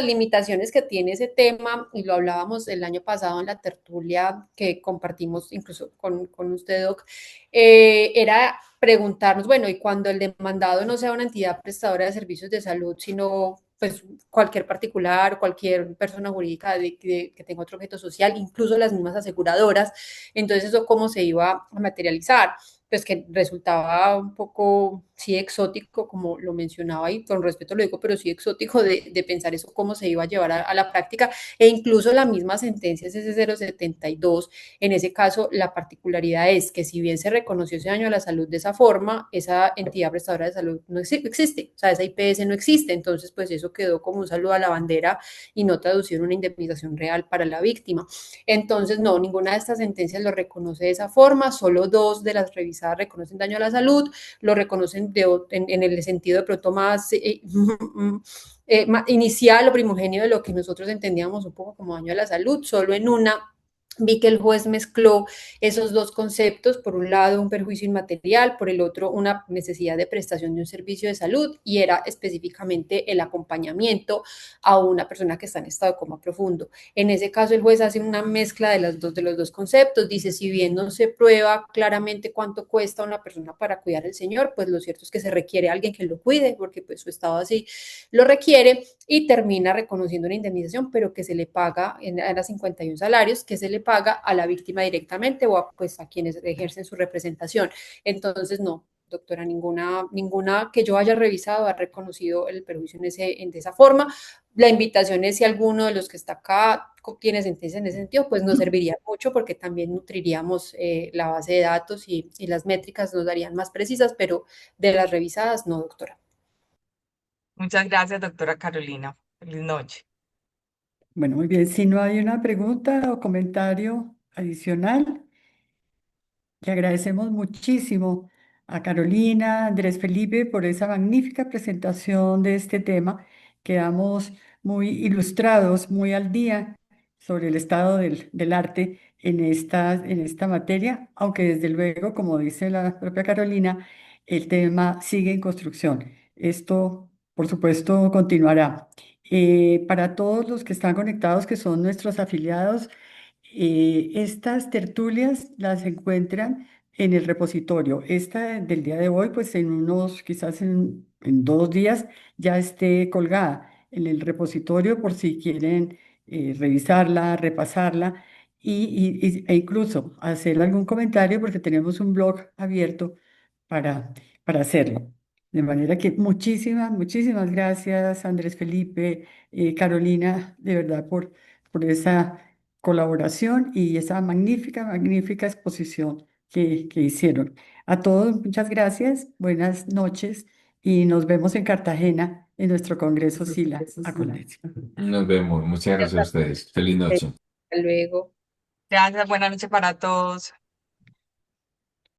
limitaciones que tiene ese tema, y lo hablábamos el año pasado en la tertulia que compartimos incluso con usted, Doc, era preguntarnos, bueno, y cuando el demandado no sea una entidad prestadora de servicios de salud, sino pues cualquier particular, cualquier persona jurídica que tenga otro objeto social, incluso las mismas aseguradoras, entonces eso cómo se iba a materializar, pues que resultaba un poco, sí, exótico, como lo mencionaba, y con respeto lo digo, pero sí exótico de pensar eso, cómo se iba a llevar a la práctica, e incluso la misma sentencia SC072, en ese caso, la particularidad es que si bien se reconoció ese daño a la salud de esa forma, esa entidad prestadora de salud no existe, o sea, esa IPS no existe, entonces pues eso quedó como un saludo a la bandera y no traducido en una indemnización real para la víctima. Entonces, no, ninguna de estas sentencias lo reconoce de esa forma, solo dos de las revisadas reconocen daño a la salud, lo reconocen en el sentido de pronto más inicial o primogenio de lo que nosotros entendíamos un poco como daño a la salud, solo en una vi que el juez mezcló esos dos conceptos, por un lado un perjuicio inmaterial, por el otro una necesidad de prestación de un servicio de salud, y era específicamente el acompañamiento a una persona que está en estado de coma profundo. En ese caso el juez hace una mezcla de los dos conceptos, dice, si bien no se prueba claramente cuánto cuesta una persona para cuidar al señor, pues lo cierto es que se requiere alguien que lo cuide, porque pues su estado así lo requiere, y termina reconociendo una indemnización, pero que se le paga en las 51 salarios, que se le paga a la víctima directamente o pues a quienes ejercen su representación. Entonces, no, doctora, ninguna que yo haya revisado ha reconocido el perjuicio de esa forma. La invitación es, si alguno de los que está acá tiene sentencia en ese sentido, pues nos serviría mucho, porque también nutriríamos la base de datos y las métricas nos darían más precisas, pero de las revisadas, no, doctora. Muchas gracias, doctora Carolina. Feliz noche. Bueno, muy bien. Si no hay una pregunta o comentario adicional, le agradecemos muchísimo a Carolina, Andrés Felipe, por esa magnífica presentación de este tema. Quedamos muy ilustrados, muy al día sobre el estado del arte en esta materia, aunque desde luego, como dice la propia Carolina, el tema sigue en construcción. Esto, por supuesto, continuará. Para todos los que están conectados, que son nuestros afiliados, estas tertulias las encuentran en el repositorio. Esta del día de hoy, pues en unos, quizás en 2 días, ya esté colgada en el repositorio por si quieren revisarla, repasarla e incluso hacer algún comentario, porque tenemos un blog abierto para, para hacerlo. De manera que muchísimas gracias, Andrés Felipe, Carolina, de verdad, por esa colaboración y esa magnífica exposición que hicieron. A todos, muchas gracias, buenas noches y nos vemos en Cartagena en nuestro Congreso SILA Acondencia. Nos vemos. Muchas gracias a ustedes. Feliz noche. Hasta luego. Gracias, buenas noches para todos.